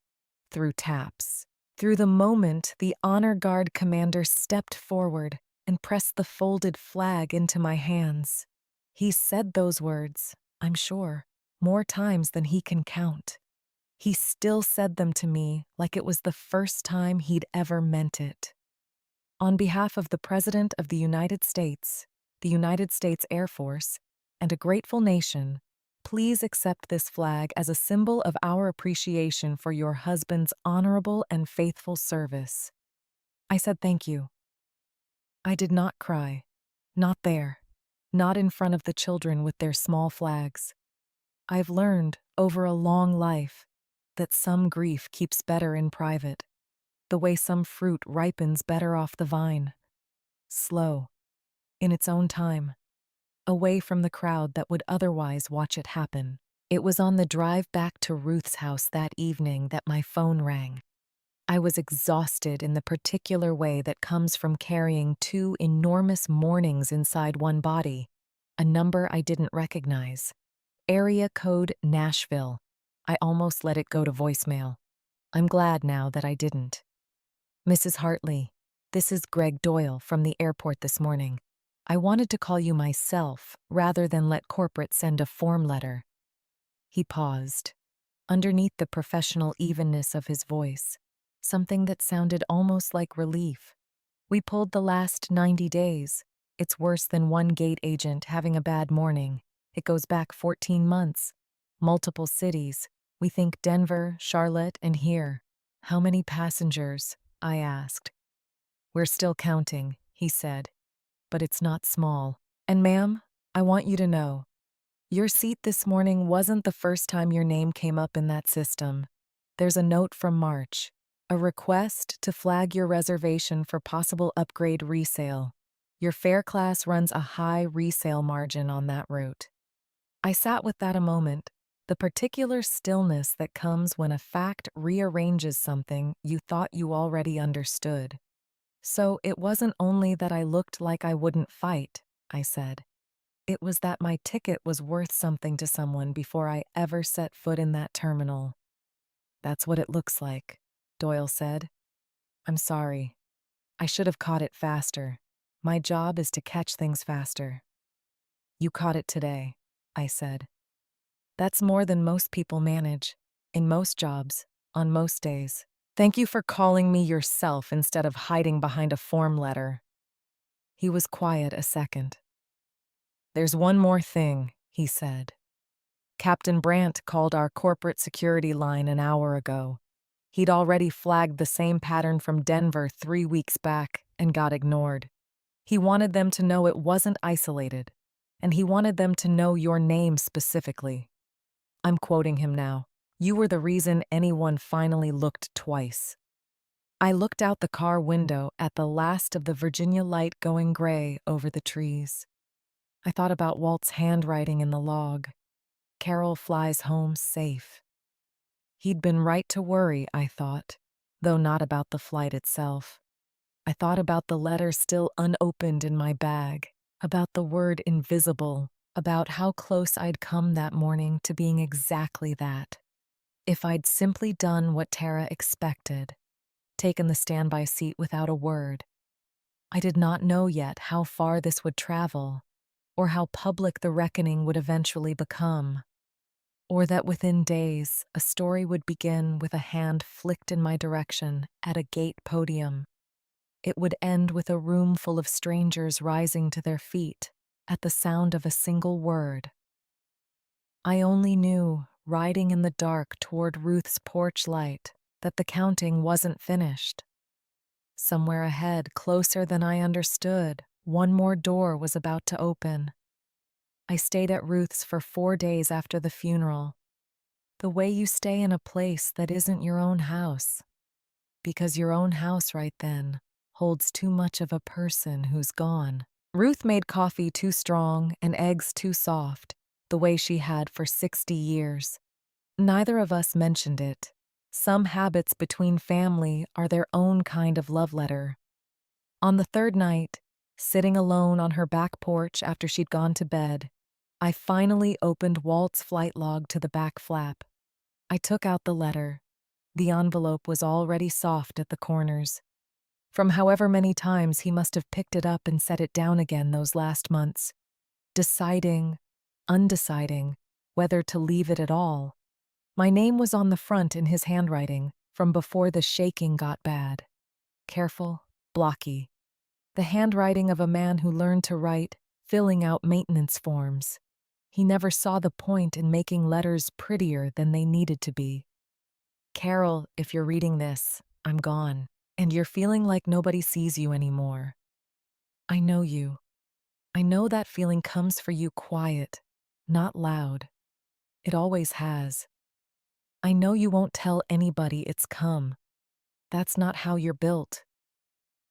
through taps, through the moment the honor guard commander stepped forward and pressed the folded flag into my hands. He said those words, I'm sure, more times than he can count. He still said them to me like it was the first time he'd ever meant it. On behalf of the President of the United States Air Force, and a grateful nation, please accept this flag as a symbol of our appreciation for your husband's honorable and faithful service. I said thank you. I did not cry. Not there. Not in front of the children with their small flags. I've learned, over a long life, that some grief keeps better in private, the way some fruit ripens better off the vine. Slow. In its own time. Away from the crowd that would otherwise watch it happen. It was on the drive back to Ruth's house that evening that my phone rang. I was exhausted in the particular way that comes from carrying 2 enormous mornings inside one body, a number I didn't recognize. Area code Nashville. I almost let it go to voicemail. I'm glad now that I didn't. "Mrs. Hartley, this is Greg Doyle from the airport this morning. I wanted to call you myself rather than let corporate send a form letter." He paused. Underneath the professional evenness of his voice, something that sounded almost like relief. "We pulled the last 90 days. It's worse than one gate agent having a bad morning. It goes back 14 months. multiple cities. We think Denver, Charlotte, and here. How many passengers? I asked. We're still counting, he said, but it's not small. And ma'am, I want you to know, your seat this morning wasn't the first time your name came up in that system. There's a note from March, a request to flag your reservation for possible upgrade resale. Your fare class runs a high resale margin on that route. I sat with that a moment, the particular stillness that comes when a fact rearranges something you thought you already understood. So it wasn't only that I looked like I wouldn't fight, I said. It was that my ticket was worth something to someone before I ever set foot in that terminal. That's what it looks like, Doyle said. I'm sorry. I should have caught it faster. My job is to catch things faster. You caught it today, I said. That's more than most people manage, in most jobs, on most days. Thank you for calling me yourself instead of hiding behind a form letter. He was quiet a second. There's one more thing, he said. Captain Brandt called our corporate security line an hour ago. He'd already flagged the same pattern from Denver 3 weeks back and got ignored. He wanted them to know it wasn't isolated, and he wanted them to know your name specifically. I'm quoting him now. You were the reason anyone finally looked twice. I looked out the car window at the last of the Virginia light going gray over the trees. I thought about Walt's handwriting in the log. Carol flies home safe. He'd been right to worry, I thought, though not about the flight itself. I thought about the letter still unopened in my bag, about the word invisible, about how close I'd come that morning to being exactly that. If I'd simply done what Tara expected, taken the standby seat without a word. I did not know yet how far this would travel, or how public the reckoning would eventually become, or that within days a story would begin with a hand flicked in my direction at a gate podium. It would end with a room full of strangers rising to their feet at the sound of a single word. I only knew, riding in the dark toward Ruth's porch light, that the counting wasn't finished. Somewhere ahead, closer than I understood, one more door was about to open. I stayed at Ruth's for 4 days after the funeral. The way you stay in a place that isn't your own house. Because your own house right then holds too much of a person who's gone. Ruth made coffee too strong and eggs too soft, the way she had for 60 years. Neither of us mentioned it. Some habits between family are their own kind of love letter. On the third night, sitting alone on her back porch after she'd gone to bed, I finally opened Walt's flight log to the back flap. I took out the letter. The envelope was already soft at the corners. From however many times he must have picked it up and set it down again those last months, deciding, undeciding, whether to leave it at all. My name was on the front in his handwriting from before the shaking got bad. Careful, blocky. The handwriting of a man who learned to write, filling out maintenance forms. He never saw the point in making letters prettier than they needed to be. Carol, if you're reading this, I'm gone, and you're feeling like nobody sees you anymore. I know you. I know that feeling comes for you quiet, not loud. It always has. I know you won't tell anybody it's come. That's not how you're built.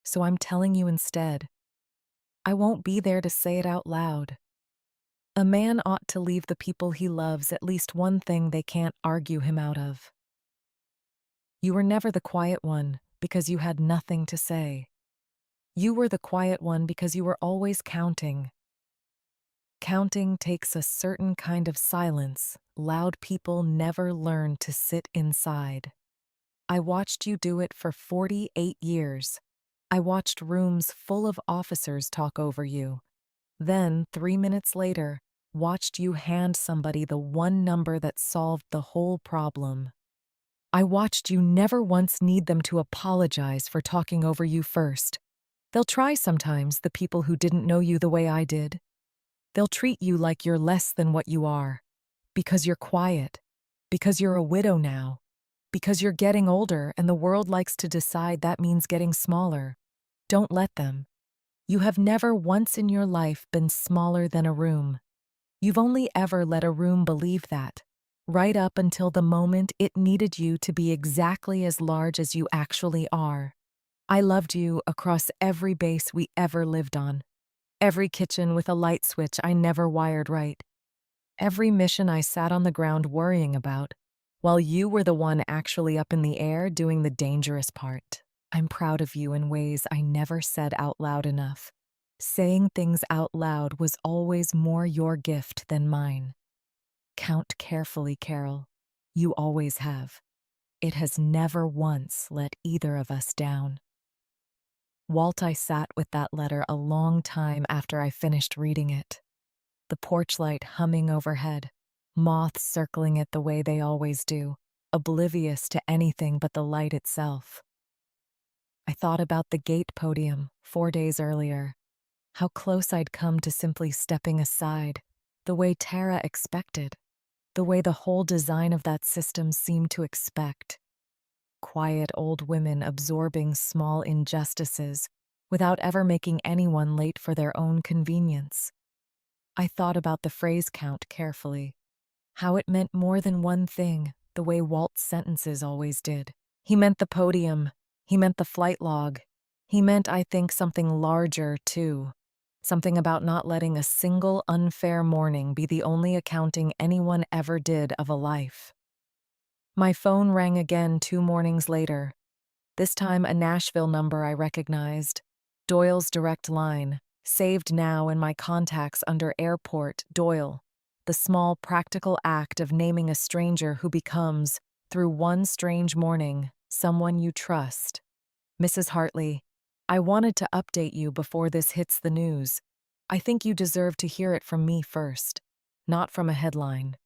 So I'm telling you instead. I won't be there to say it out loud. A man ought to leave the people he loves at least one thing they can't argue him out of. You were never the quiet one because you had nothing to say. You were the quiet one because you were always counting. Counting takes a certain kind of silence loud people never learn to sit inside. I watched you do it for 48 years. I watched rooms full of officers talk over you. Then, 3 minutes later, watched you hand somebody the one number that solved the whole problem. I watched you never once need them to apologize for talking over you first. They'll try sometimes, the people who didn't know you the way I did. They'll treat you like you're less than what you are. Because you're quiet. Because you're a widow now. Because you're getting older and the world likes to decide that means getting smaller. Don't let them. You have never once in your life been smaller than a room. You've only ever let a room believe that, right up until the moment it needed you to be exactly as large as you actually are. I loved you across every base we ever lived on, every kitchen with a light switch I never wired right, every mission I sat on the ground worrying about, while you were the one actually up in the air doing the dangerous part. I'm proud of you in ways I never said out loud enough. Saying things out loud was always more your gift than mine. Count carefully, Carol. You always have. It has never once let either of us down. Walt, I sat with that letter a long time after I finished reading it. The porch light humming overhead, moths circling it the way they always do, oblivious to anything but the light itself. I thought about the gate podium 4 days earlier, how close I'd come to simply stepping aside, the way Tara expected, the way the whole design of that system seemed to expect. Quiet old women absorbing small injustices without ever making anyone late for their own convenience. I thought about the phrase count carefully, how it meant more than one thing, the way Walt's sentences always did. He meant the podium, he meant the flight log, he meant, I think, something larger, too. Something about not letting a single unfair morning be the only accounting anyone ever did of a life. My phone rang again 2 mornings later, this time a Nashville number I recognized. Doyle's direct line, saved now in my contacts under Airport Doyle. The small practical act of naming a stranger who becomes, through one strange morning, someone you trust. Mrs. Hartley, I wanted to update you before this hits the news. I think you deserve to hear it from me first, not from a headline.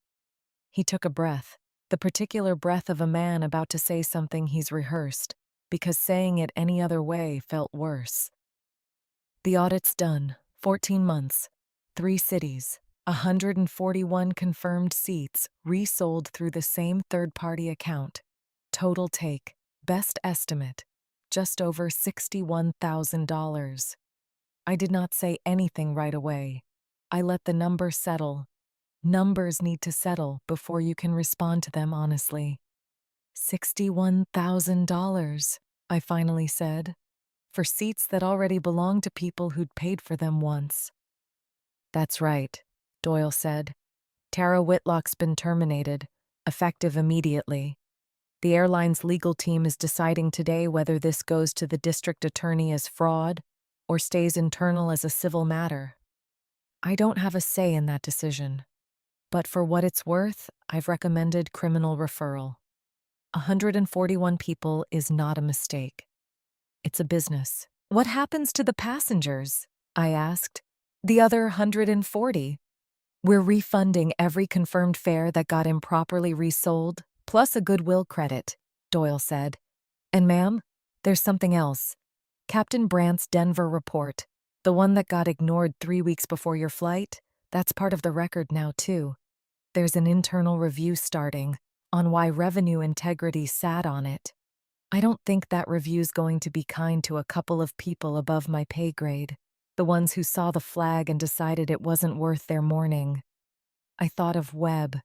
He took a breath, the particular breath of a man about to say something he's rehearsed, because saying it any other way felt worse. The audit's done, 14 months, 3 cities, 141 confirmed seats resold through the same third-party account. Total take, best estimate, just over $61,000. I did not say anything right away. I let the number settle. Numbers need to settle before you can respond to them honestly. $61,000, I finally said, for seats that already belonged to people who'd paid for them once. That's right, Doyle said. Tara Whitlock's been terminated, effective immediately. The airline's legal team is deciding today whether this goes to the district attorney as fraud or stays internal as a civil matter. I don't have a say in that decision, but for what it's worth, I've recommended criminal referral. 141 people is not a mistake. It's a business. What happens to the passengers? I asked. The other 140? We're refunding every confirmed fare that got improperly resold, plus a goodwill credit, Doyle said. And ma'am, there's something else. Captain Brandt's Denver report, the one that got ignored 3 weeks before your flight, that's part of the record now, too. There's an internal review starting on why revenue integrity sat on it. I don't think that review's going to be kind to a couple of people above my pay grade, the ones who saw the flag and decided it wasn't worth their mourning. I thought of Webb,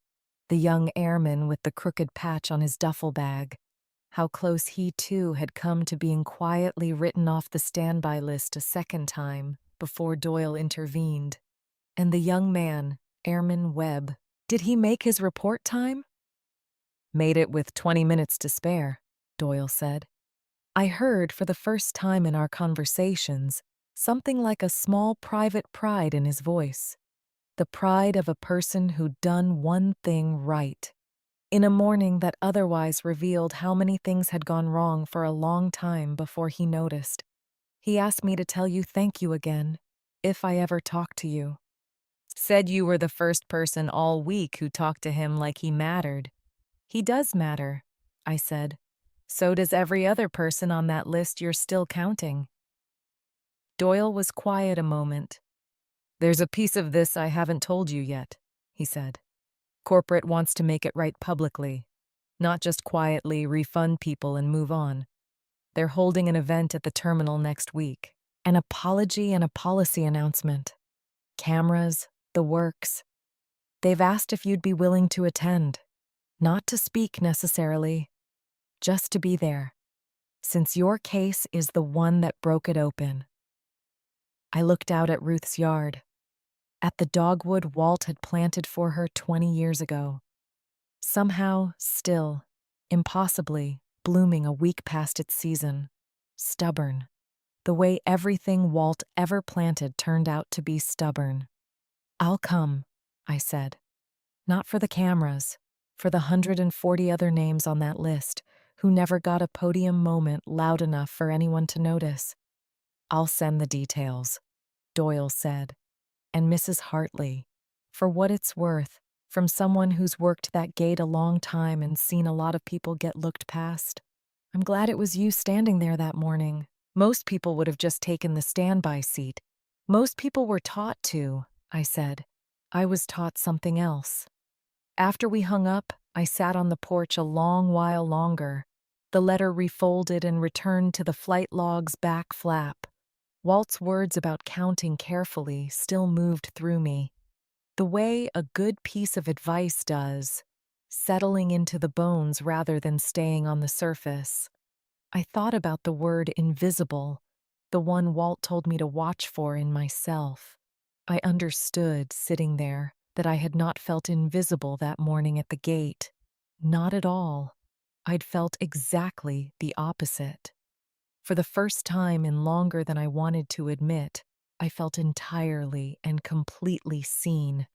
the young airman with the crooked patch on his duffel bag, how close he too had come to being quietly written off the standby list a second time before Doyle intervened. And the young man, Airman Webb, did he make his report time? Made it with 20 minutes to spare, Doyle said. I heard for the first time in our conversations something like a small private pride in his voice. The pride of a person who'd done one thing right. In a morning that otherwise revealed how many things had gone wrong for a long time before he noticed. He asked me to tell you thank you again, if I ever talk to you. Said you were the first person all week who talked to him like he mattered. He does matter, I said. So does every other person on that list you're still counting. Doyle was quiet a moment. There's a piece of this I haven't told you yet, he said. Corporate wants to make it right publicly, not just quietly refund people and move on. They're holding an event at the terminal next week. An apology and a policy announcement. Cameras, the works. They've asked if you'd be willing to attend. Not to speak necessarily, just to be there, since your case is the one that broke it open. I looked out at Ruth's yard, at the dogwood Walt had planted for her 20 years ago. Somehow, still, impossibly, blooming a week past its season. Stubborn. The way everything Walt ever planted turned out to be stubborn. "I'll come," I said. Not for the cameras, for the 140 other names on that list who never got a podium moment loud enough for anyone to notice. "I'll send the details," Doyle said. And Mrs. Hartley, for what it's worth, from someone who's worked that gate a long time and seen a lot of people get looked past. "I'm glad it was you standing there that morning. Most people would have just taken the standby seat. Most people were taught to," I said. I was taught something else. After we hung up, I sat on the porch a long while longer, the letter refolded and returned to the flight log's back flap. Walt's words about counting carefully still moved through me, the way a good piece of advice does, settling into the bones rather than staying on the surface. I thought about the word invisible, the one Walt told me to watch for in myself. I understood, sitting there, that I had not felt invisible that morning at the gate. Not at all. I'd felt exactly the opposite. For the first time in longer than I wanted to admit, I felt entirely and completely seen.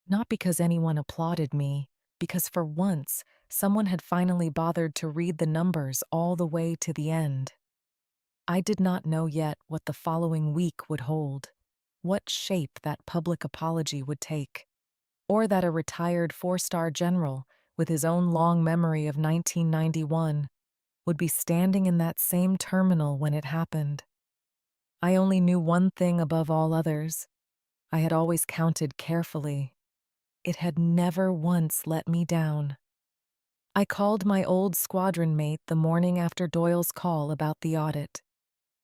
Not because anyone applauded me, because for once, someone had finally bothered to read the numbers all the way to the end. I did not know yet what the following week would hold, what shape that public apology would take, or that a retired four-star general with his own long memory of 1991 would be standing in that same terminal when it happened. I only knew one thing above all others. I had always counted carefully. It had never once let me down. I called my old squadron mate the morning after Doyle's call about the audit.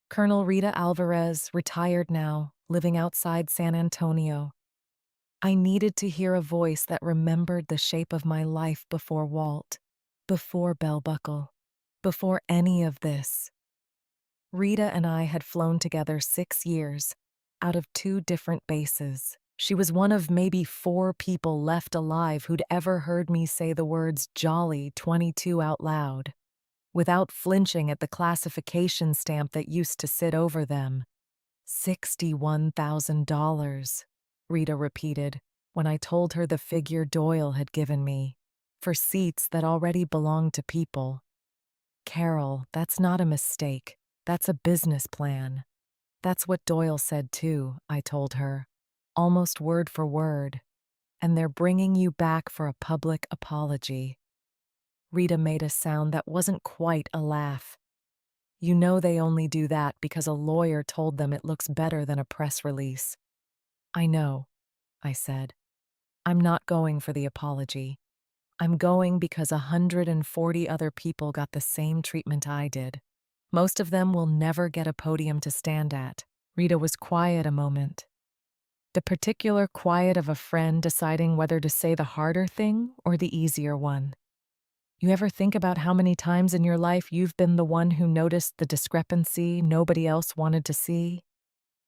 Colonel Rita Alvarez, retired now, living outside San Antonio. I needed to hear a voice that remembered the shape of my life before Walt, before Bell Buckle, before any of this. Rita and I had flown together 6 years, out of 2 different bases. She was one of maybe 4 people left alive who'd ever heard me say the words Jolly 22 out loud, without flinching at the classification stamp that used to sit over them. $61,000, Rita repeated, when I told her the figure Doyle had given me, for seats that already belonged to people. "Carol, that's not a mistake. That's a business plan." "That's what Doyle said too," I told her, almost word for word. "And they're bringing you back for a public apology." Rita made a sound that wasn't quite a laugh. "You know they only do that because a lawyer told them it looks better than a press release." "I know," I said. "I'm not going for the apology. I'm going because 140 other people got the same treatment I did. Most of them will never get a podium to stand at." Rita was quiet a moment. The particular quiet of a friend deciding whether to say the harder thing or the easier one. You ever think about how many times in your life you've been the one who noticed the discrepancy nobody else wanted to see?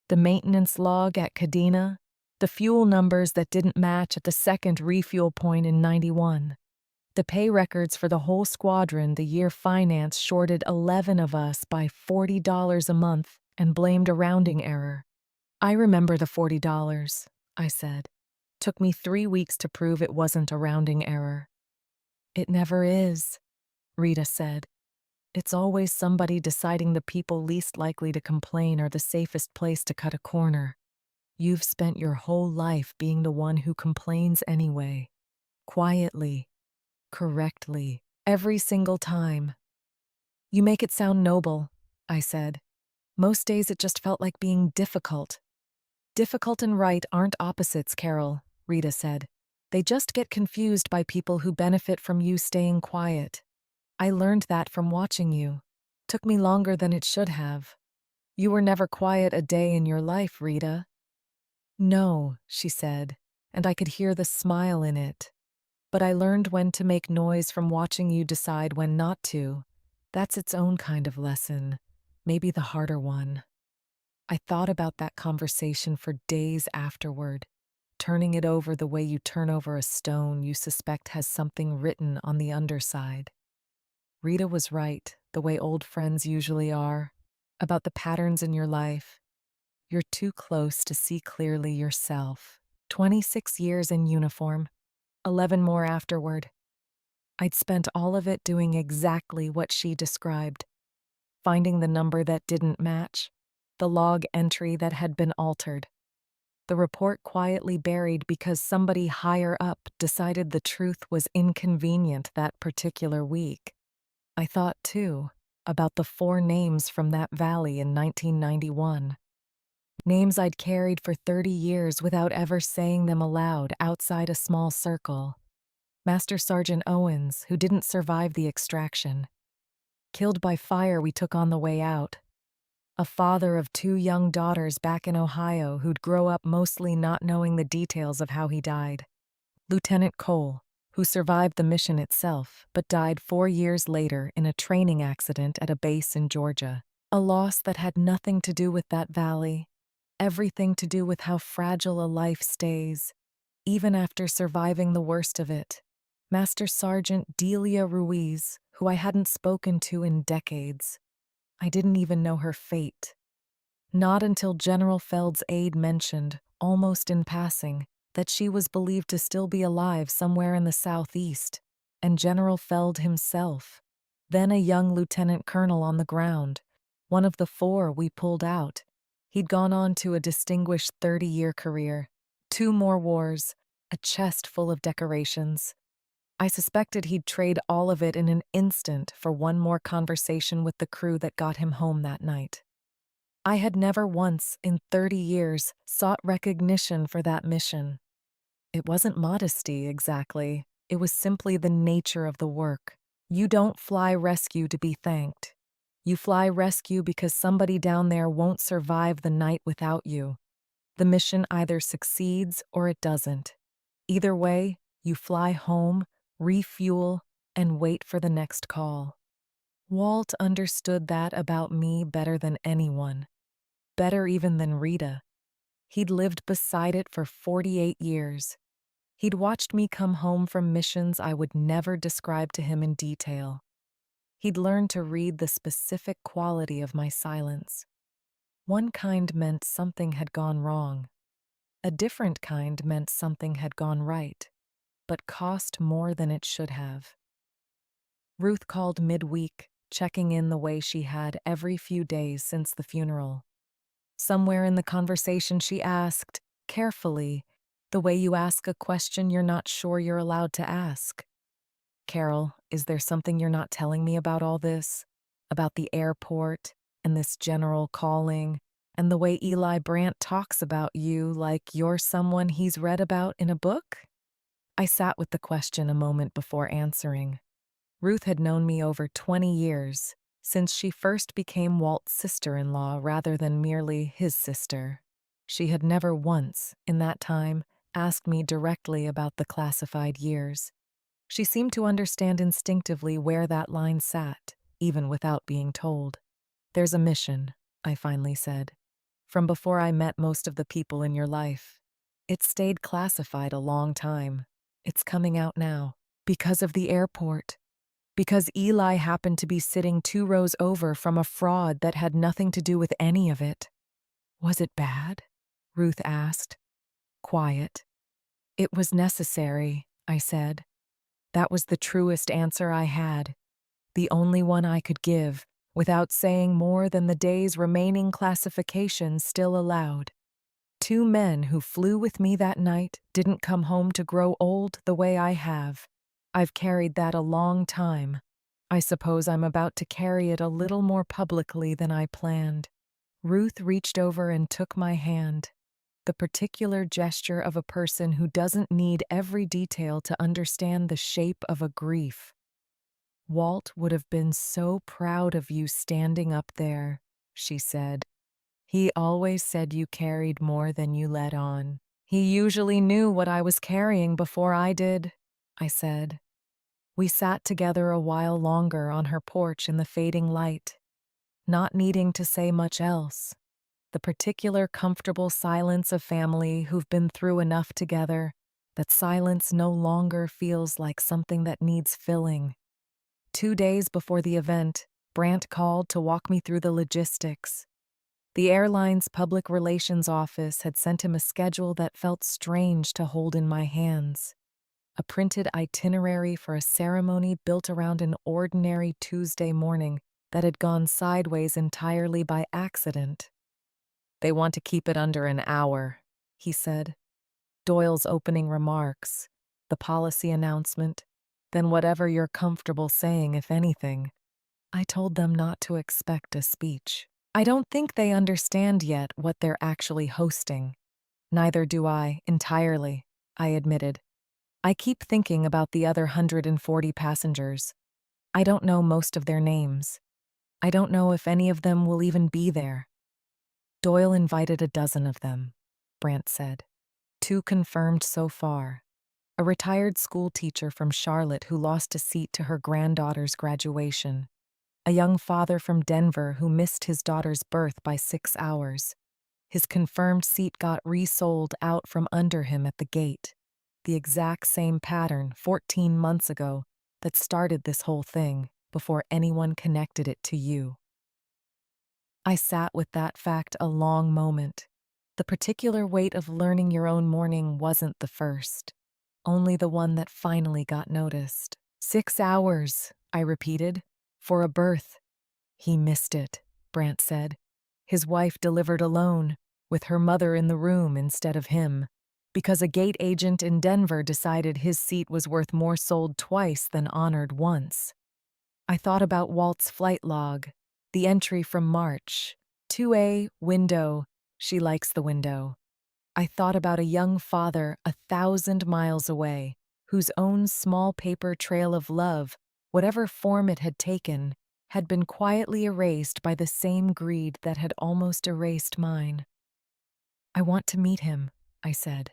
The maintenance log at Cadena, the fuel numbers that didn't match at the second refuel point in 91. The pay records for the whole squadron the year finance shorted 11 of us by $40 a month and blamed a rounding error. "I remember the $40, I said. "Took me 3 weeks to prove it wasn't a rounding error." "It never is," Rita said. "It's always somebody deciding the people least likely to complain are the safest place to cut a corner. You've spent your whole life being the one who complains anyway. Quietly. Correctly. Every single time." "You make it sound noble," I said. "Most days it just felt like being difficult." "Difficult and right aren't opposites, Carol," Rita said. They just get confused by people who benefit from you staying quiet. I learned that from watching you. Took me longer than it should have. You were never quiet a day in your life, Rita. No, she said, and I could hear the smile in it. But I learned when to make noise from watching you decide when not to. That's its own kind of lesson, maybe the harder one. I thought about that conversation for days afterward, turning it over the way you turn over a stone you suspect has something written on the underside. Rita was right, the way old friends usually are, about the patterns in your life. You're too close to see clearly yourself. 26 years in uniform, 11 more afterward. I'd spent all of it doing exactly what she described, finding the number that didn't match, the log entry that had been altered, the report quietly buried because somebody higher up decided the truth was inconvenient that particular week. I thought, too, about the 4 names from that valley in 1991. Names I'd carried for 30 years without ever saying them aloud outside a small circle. Master Sergeant Owens, who didn't survive the extraction. Killed by fire we took on the way out. A father of 2 young daughters back in Ohio who'd grow up mostly not knowing the details of how he died. Lieutenant Cole, who survived the mission itself but died 4 years later in a training accident at a base in Georgia. A loss that had nothing to do with that valley, everything to do with how fragile a life stays, even after surviving the worst of it. Master Sergeant Delia Ruiz, who I hadn't spoken to in decades. I didn't even know her fate. Not until General Feld's aide mentioned, almost in passing, that she was believed to still be alive somewhere in the southeast, and General Feld himself, then a young lieutenant colonel on the ground, one of the 4 we pulled out. He'd gone on to a distinguished 30-year career, 2 more wars, a chest full of decorations. I suspected he'd trade all of it in an instant for one more conversation with the crew that got him home that night. I had never once, in 30 years, sought recognition for that mission. It wasn't modesty, exactly. It was simply the nature of the work. You don't fly rescue to be thanked. You fly rescue because somebody down there won't survive the night without you. The mission either succeeds or it doesn't. Either way, you fly home, refuel, and wait for the next call. Walt understood that about me better than anyone. Better even than Rita. He'd lived beside it for 48 years. He'd watched me come home from missions I would never describe to him in detail. He'd learned to read the specific quality of my silence. One kind meant something had gone wrong. A different kind meant something had gone right, but cost more than it should have. Ruth called midweek, checking in the way she had every few days since the funeral. Somewhere in the conversation she asked, carefully, the way you ask a question you're not sure you're allowed to ask. Carol, is there something you're not telling me about all this? About the airport, and this general calling, and the way Eli Brandt talks about you like you're someone he's read about in a book? I sat with the question a moment before answering. Ruth had known me over 20 years, since she first became Walt's sister-in-law rather than merely his sister. She had never once, in that time, asked me directly about the classified years. She seemed to understand instinctively where that line sat, even without being told. There's a mission, I finally said. From before I met most of the people in your life. It stayed classified a long time. It's coming out now. Because of the airport. Because Eli happened to be sitting 2 rows over from a fraud that had nothing to do with any of it. Was it bad? Ruth asked. Quiet. It was necessary, I said. That was the truest answer I had, the only one I could give, without saying more than the day's remaining classifications still allowed. 2 men who flew with me that night didn't come home to grow old the way I have. I've carried that a long time. I suppose I'm about to carry it a little more publicly than I planned. Ruth reached over and took my hand. the particular gesture of a person who doesn't need every detail to understand the shape of a grief. Walt would have been so proud of you standing up there, she said. He always said you carried more than you let on. He usually knew what I was carrying before I did, I said. We sat together a while longer on her porch in the fading light, not needing to say much else. The particular comfortable silence of family who've been through enough together that silence no longer feels like something that needs filling. 2 days before the event, Brant called to walk me through the logistics. The airline's public relations office had sent him a schedule that felt strange to hold in my hands. A printed itinerary for a ceremony built around an ordinary Tuesday morning that had gone sideways entirely by accident. They want to keep it under an hour, he said. Doyle's opening remarks, the policy announcement, then whatever you're comfortable saying, if anything. I told them not to expect a speech. I don't think they understand yet what they're actually hosting. Neither do I, entirely, I admitted. I keep thinking about the other 140 passengers. I don't know most of their names. I don't know if any of them will even be there. Doyle invited a dozen of them, Brant said. 2 confirmed so far. A retired school teacher from Charlotte who lost a seat to her granddaughter's graduation. A young father from Denver who missed his daughter's birth by 6 hours. His confirmed seat got resold out from under him at the gate. The exact same pattern 14 months ago that started this whole thing before anyone connected it to you. I sat with that fact a long moment. The particular weight of learning your own mourning wasn't the first, only the one that finally got noticed. 6 hours, I repeated, for a birth. He missed it, Brant said. His wife delivered alone, with her mother in the room instead of him, because a gate agent in Denver decided his seat was worth more sold twice than honored once. I thought about Walt's flight log, the entry from March, 2A, window, she likes the window. I thought about a young father 1,000 miles away, whose own small paper trail of love, whatever form it had taken, had been quietly erased by the same greed that had almost erased mine. I want to meet him, I said.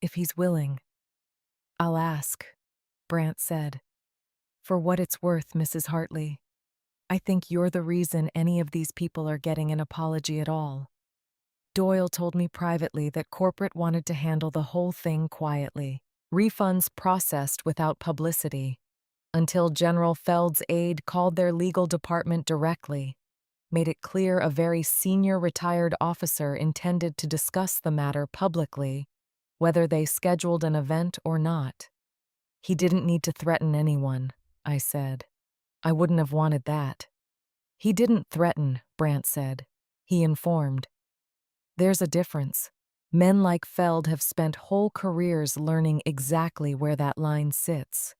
If he's willing. I'll ask, Brant said. For what it's worth, Mrs. Hartley, I think you're the reason any of these people are getting an apology at all. Doyle told me privately that corporate wanted to handle the whole thing quietly, refunds processed without publicity, until General Feld's aide called their legal department directly, made it clear a very senior retired officer intended to discuss the matter publicly, whether they scheduled an event or not. He didn't need to threaten anyone, I said. I wouldn't have wanted that. He didn't threaten, Brant said. He informed. There's a difference. Men like Feld have spent whole careers learning exactly where that line sits.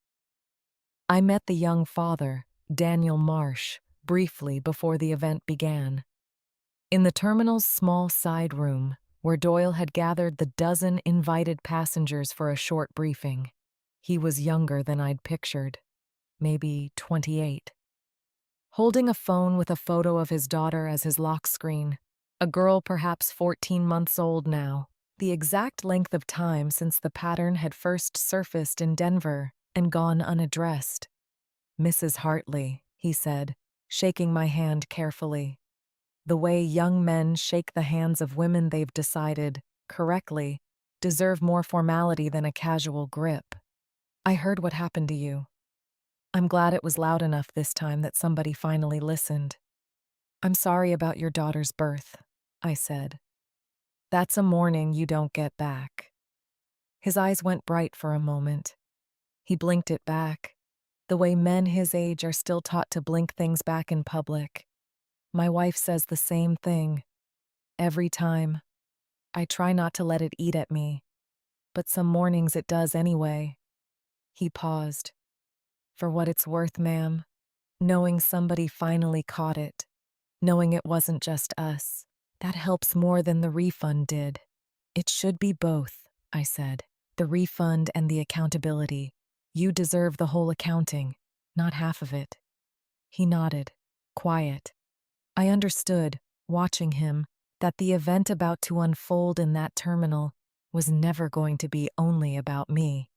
I met the young father, Daniel Marsh, briefly before the event began. In the terminal's small side room, where Doyle had gathered the dozen invited passengers for a short briefing. He was younger than I'd pictured, maybe 28. Holding a phone with a photo of his daughter as his lock screen, a girl perhaps 14 months old now, the exact length of time since the pattern had first surfaced in Denver and gone unaddressed. Mrs. Hartley, he said, shaking my hand carefully. The way young men shake the hands of women they've decided, correctly, deserve more formality than a casual grip. I heard what happened to you. I'm glad it was loud enough this time that somebody finally listened. I'm sorry about your daughter's birth, I said. That's a mourning you don't get back. His eyes went bright for a moment. He blinked it back, the way men his age are still taught to blink things back in public. My wife says the same thing. Every time. I try not to let it eat at me, but some mornings it does anyway. He paused. For what it's worth, ma'am, knowing somebody finally caught it, knowing it wasn't just us, that helps more than the refund did. It should be both, I said. The refund and the accountability. You deserve the whole accounting, not half of it. He nodded, quiet. I understood, watching him, that the event about to unfold in that terminal was never going to be only about me.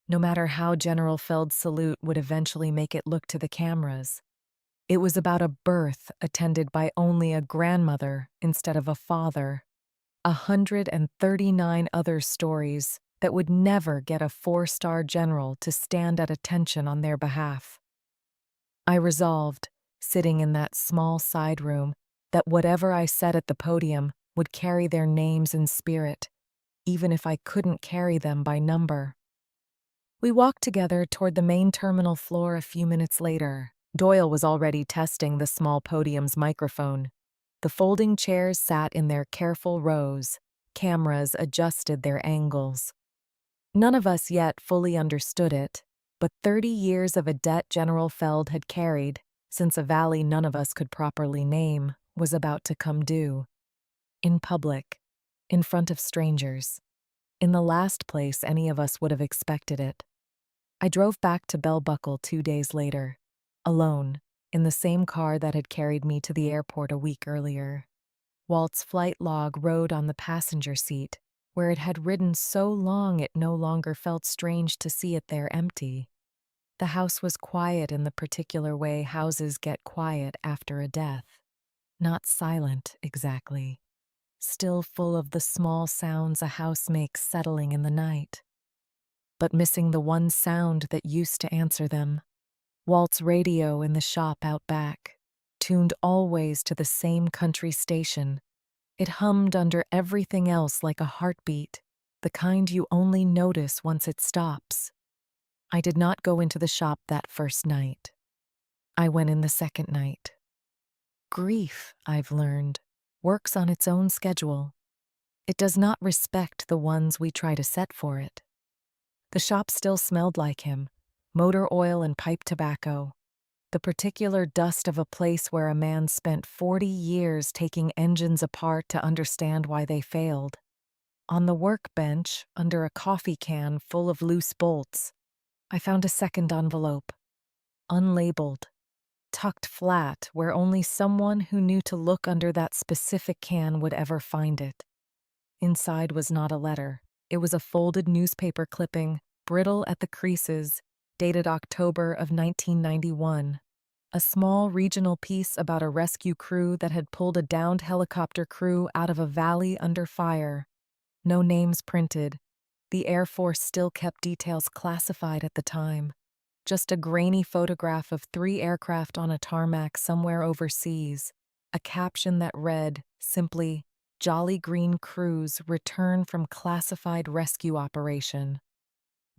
No matter how General Feld's salute would eventually make it look to the cameras, it was about a birth attended by only a grandmother instead of a father. 139 other stories that would never get a four-star general to stand at attention on their behalf. I resolved, sitting in that small side room, that whatever I said at the podium would carry their names in spirit, even if I couldn't carry them by number. We walked together toward the main terminal floor a few minutes later. Doyle was already testing the small podium's microphone. The folding chairs sat in their careful rows. Cameras adjusted their angles. None of us yet fully understood it, but 30 years of a debt General Feld had carried, since a valley none of us could properly name, was about to come due. In public, in front of strangers, in the last place any of us would have expected it. I drove back to Bell Buckle 2 days later, alone, in the same car that had carried me to the airport a week earlier. Walt's flight log rode on the passenger seat, where it had ridden so long it no longer felt strange to see it there empty. The house was quiet in the particular way houses get quiet after a death. Not silent, exactly. Still full of the small sounds a house makes settling in the night. But missing the one sound that used to answer them. Walt's radio in the shop out back, tuned always to the same country station. It hummed under everything else like a heartbeat, the kind you only notice once it stops. I did not go into the shop that first night. I went in the second night. Grief, I've learned, works on its own schedule. It does not respect the ones we try to set for it. The shop still smelled like him, motor oil and pipe tobacco, the particular dust of a place where a man spent 40 years taking engines apart to understand why they failed. On the workbench, under a coffee can full of loose bolts, I found a second envelope, unlabeled, tucked flat where only someone who knew to look under that specific can would ever find it. Inside was not a letter. It was a folded newspaper clipping, brittle at the creases, dated October of 1991. A small regional piece about a rescue crew that had pulled a downed helicopter crew out of a valley under fire. No names printed. The Air Force still kept details classified at the time. Just a grainy photograph of 3 aircraft on a tarmac somewhere overseas. A caption that read, simply, "Jolly Green Crews return from classified rescue operation."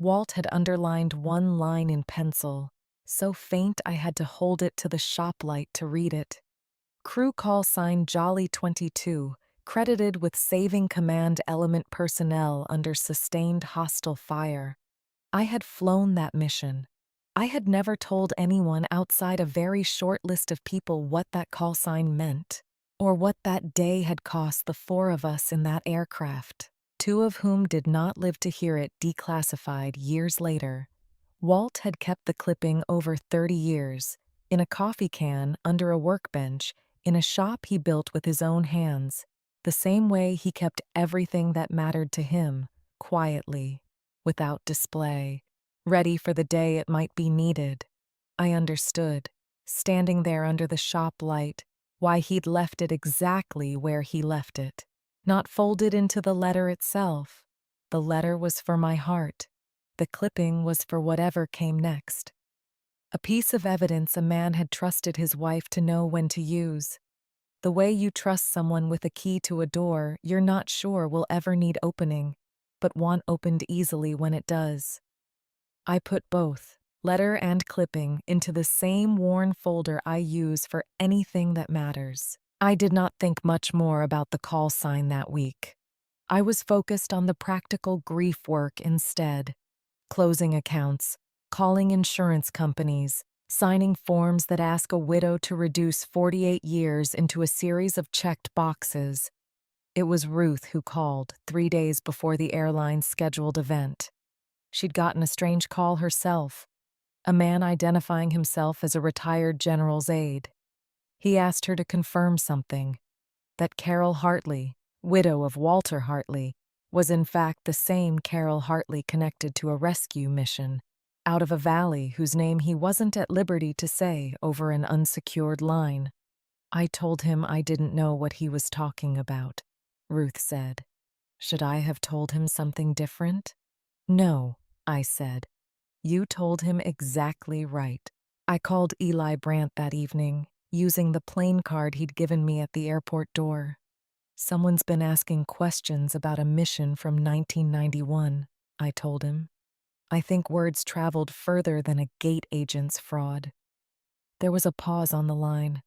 Walt had underlined one line in pencil, so faint I had to hold it to the shop light to read it. Crew call sign Jolly 22, credited with saving command element personnel under sustained hostile fire. I had flown that mission. I had never told anyone outside a very short list of people what that call sign meant, or what that day had cost the 4 of us in that aircraft, 2 of whom did not live to hear it declassified years later. Walt had kept the clipping over 30 years, in a coffee can under a workbench, in a shop he built with his own hands, the same way he kept everything that mattered to him, quietly, without display, ready for the day it might be needed. I understood, standing there under the shop light, why he'd left it exactly where he left it, not folded into the letter itself. The letter was for my heart. The clipping was for whatever came next. A piece of evidence a man had trusted his wife to know when to use. The way you trust someone with a key to a door you're not sure will ever need opening, but want opened easily when it does. I put both, letter and clipping, into the same worn folder I use for anything that matters. I did not think much more about the call sign that week. I was focused on the practical grief work instead. Closing accounts, calling insurance companies, signing forms that ask a widow to reduce 48 years into a series of checked boxes. It was Ruth who called 3 days before the airline's scheduled event. She'd gotten a strange call herself, a man identifying himself as a retired general's aide. He asked her to confirm something, that Carol Hartley, widow of Walter Hartley, was in fact the same Carol Hartley connected to a rescue mission out of a valley whose name he wasn't at liberty to say over an unsecured line. I told him I didn't know what he was talking about, Ruth said. Should I have told him something different? No, I said. You told him exactly right. I called Eli Brandt that evening, using the plane card he'd given me at the airport door. Someone's been asking questions about a mission from 1991, I told him. I think words traveled further than a gate agent's fraud. There was a pause on the line.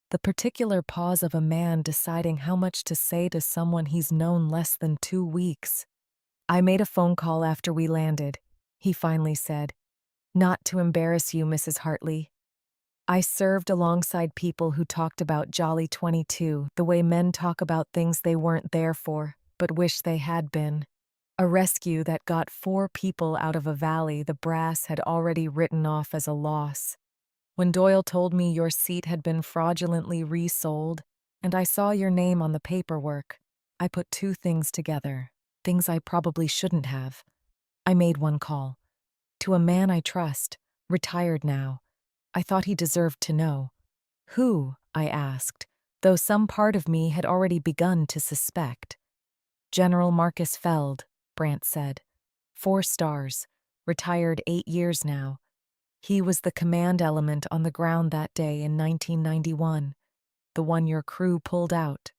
The particular pause of a man deciding how much to say to someone he's known less than 2 weeks. I made a phone call after we landed, he finally said. Not to embarrass you, Mrs. Hartley. I served alongside people who talked about Jolly 22 the way men talk about things they weren't there for, but wish they had been. A rescue that got 4 people out of a valley the brass had already written off as a loss. When Doyle told me your seat had been fraudulently resold, and I saw your name on the paperwork, I put 2 things together, things I probably shouldn't have. I made one call. To a man I trust, retired now. I thought he deserved to know. Who? I asked, though some part of me had already begun to suspect. General Marcus Feld, Brandt said. 4 stars, retired 8 years now. He was the command element on the ground that day in 1991, the one your crew pulled out.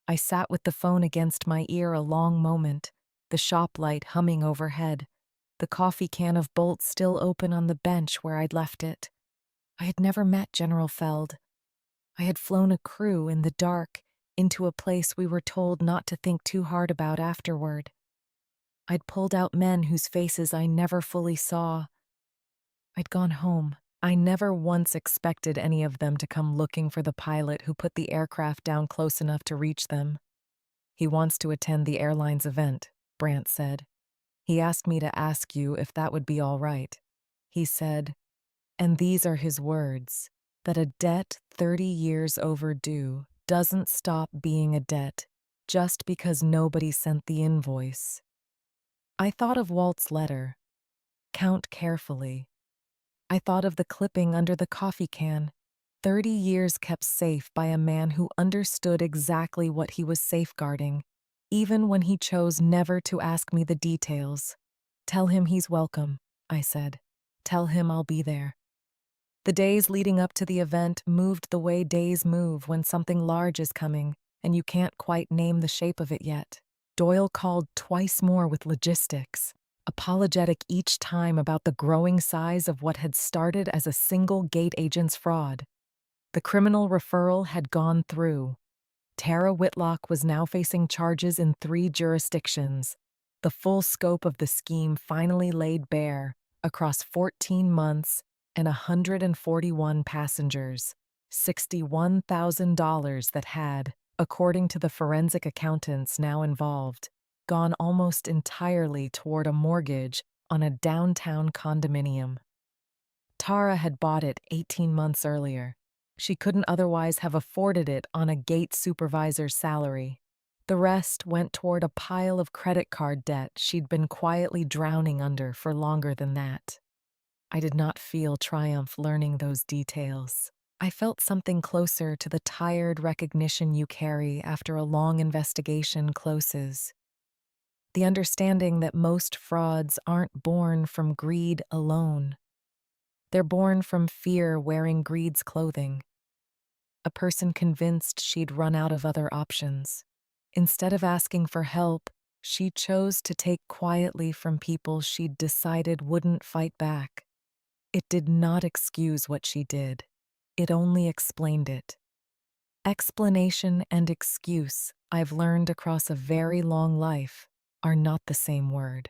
I sat with the phone against my ear a long moment, the shop light humming overhead, the coffee can of Bolt still open on the bench where I'd left it. I had never met General Feld. I had flown a crew in the dark into a place we were told not to think too hard about afterward. I'd pulled out men whose faces I never fully saw. I'd gone home. I never once expected any of them to come looking for the pilot who put the aircraft down close enough to reach them. He wants to attend the airline's event, Brandt said. He asked me to ask you if that would be all right. He said, and these are his words, that a debt 30 years overdue doesn't stop being a debt just because nobody sent the invoice. I thought of Walt's letter. Count carefully. I thought of the clipping under the coffee can. 30 years kept safe by a man who understood exactly what he was safeguarding, even when he chose never to ask me the details. Tell him he's welcome, I said. Tell him I'll be there. The days leading up to the event moved the way days move when something large is coming, and you can't quite name the shape of it yet. Doyle called twice more with logistics, apologetic each time about the growing size of what had started as a single gate agent's fraud. The criminal referral had gone through. Tara Whitlock was now facing charges in 3 jurisdictions. The full scope of the scheme finally laid bare across 14 months and 141 passengers, $61,000 that had, according to the forensic accountants now involved, gone almost entirely toward a mortgage on a downtown condominium. Tara had bought it 18 months earlier. She couldn't otherwise have afforded it on a gate supervisor's salary. The rest went toward a pile of credit card debt she'd been quietly drowning under for longer than that. I did not feel triumph learning those details. I felt something closer to the tired recognition you carry after a long investigation closes. The understanding that most frauds aren't born from greed alone. They're born from fear wearing greed's clothing. A person convinced she'd run out of other options. Instead of asking for help, she chose to take quietly from people she'd decided wouldn't fight back. It did not excuse what she did. It only explained it. Explanation and excuse, I've learned across a very long life, are not the same word,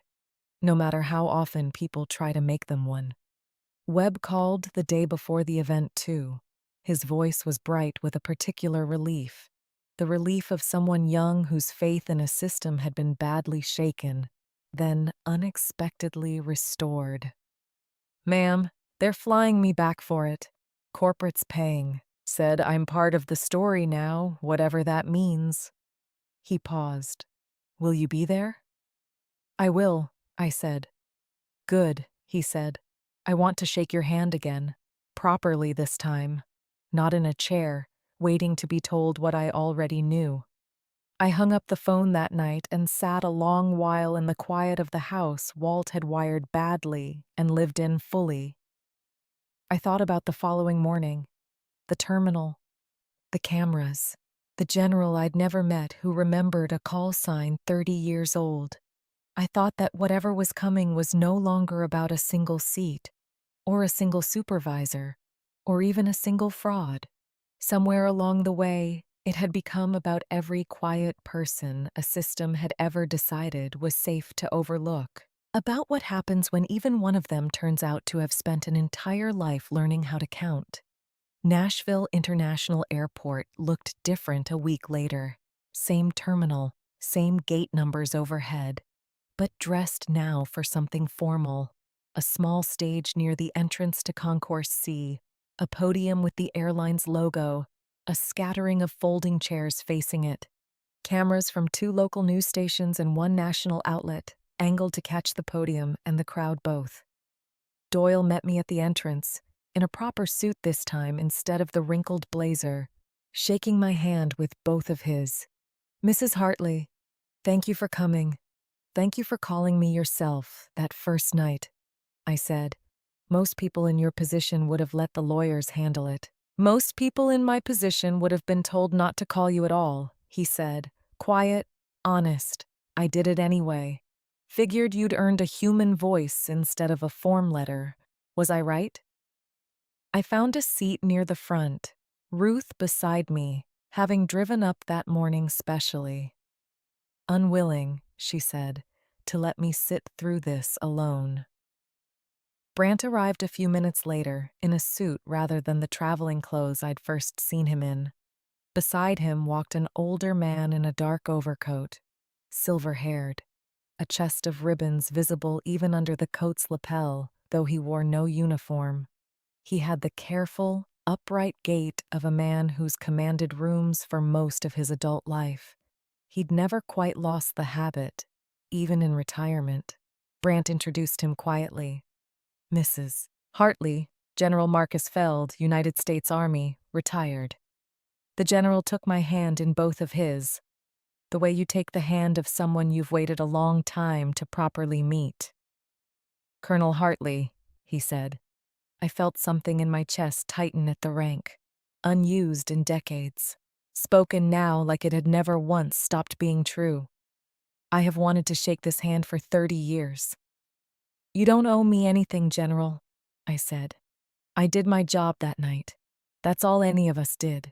no matter how often people try to make them one. Webb called the day before the event, too. His voice was bright with a particular relief. the relief of someone young whose faith in a system had been badly shaken, then unexpectedly restored. "Ma'am, they're flying me back for it. Corporate's paying. Said I'm part of the story now, whatever that means." He paused. "Will you be there?" "I will," I said. "Good," he said. "I want to shake your hand again. Properly this time. Not in a chair, waiting to be told what I already knew." I hung up the phone that night and sat a long while in the quiet of the house Walt had wired badly and lived in fully. I thought about the following morning, the terminal, the cameras, the general I'd never met who remembered a call sign 30 years old. I thought that whatever was coming was no longer about a single seat, or a single supervisor, or even a single fraud. Somewhere along the way, it had become about every quiet person a system had ever decided was safe to overlook. About what happens when even one of them turns out to have spent an entire life learning how to count. Nashville International Airport looked different a week later. Same terminal, same gate numbers overhead, but dressed now for something formal. A small stage near the entrance to Concourse C, a podium with the airline's logo, a scattering of folding chairs facing it. Cameras from 2 local news stations and 1 national outlet, angled to catch the podium and the crowd both. Doyle met me at the entrance, in a proper suit this time instead of the wrinkled blazer, shaking my hand with both of his. "Mrs. Hartley, thank you for coming. Thank you for calling me yourself that first night," I said. "Most people in your position would have let the lawyers handle it." "Most people in my position would have been told not to call you at all," he said. "Quiet, honest. I did it anyway. Figured you'd earned a human voice instead of a form letter. Was I right?" I found a seat near the front, Ruth beside me, having driven up that morning specially. "Unwilling," she said, "to let me sit through this alone." Brant arrived a few minutes later, in a suit rather than the traveling clothes I'd first seen him in. Beside him walked an older man in a dark overcoat, silver-haired, a chest of ribbons visible even under the coat's lapel, though he wore no uniform. He had the careful, upright gait of a man who's commanded rooms for most of his adult life. He'd never quite lost the habit, even in retirement. Brant introduced him quietly. "Mrs. Hartley, General Marcus Feld, United States Army, retired." The general took my hand in both of his, the way you take the hand of someone you've waited a long time to properly meet. "Colonel Hartley," he said. I felt something in my chest tighten at the rank. Unused in decades. Spoken now like it had never once stopped being true. "I have wanted to shake this hand for 30 years. "You don't owe me anything, General," I said. "I did my job that night. That's all any of us did."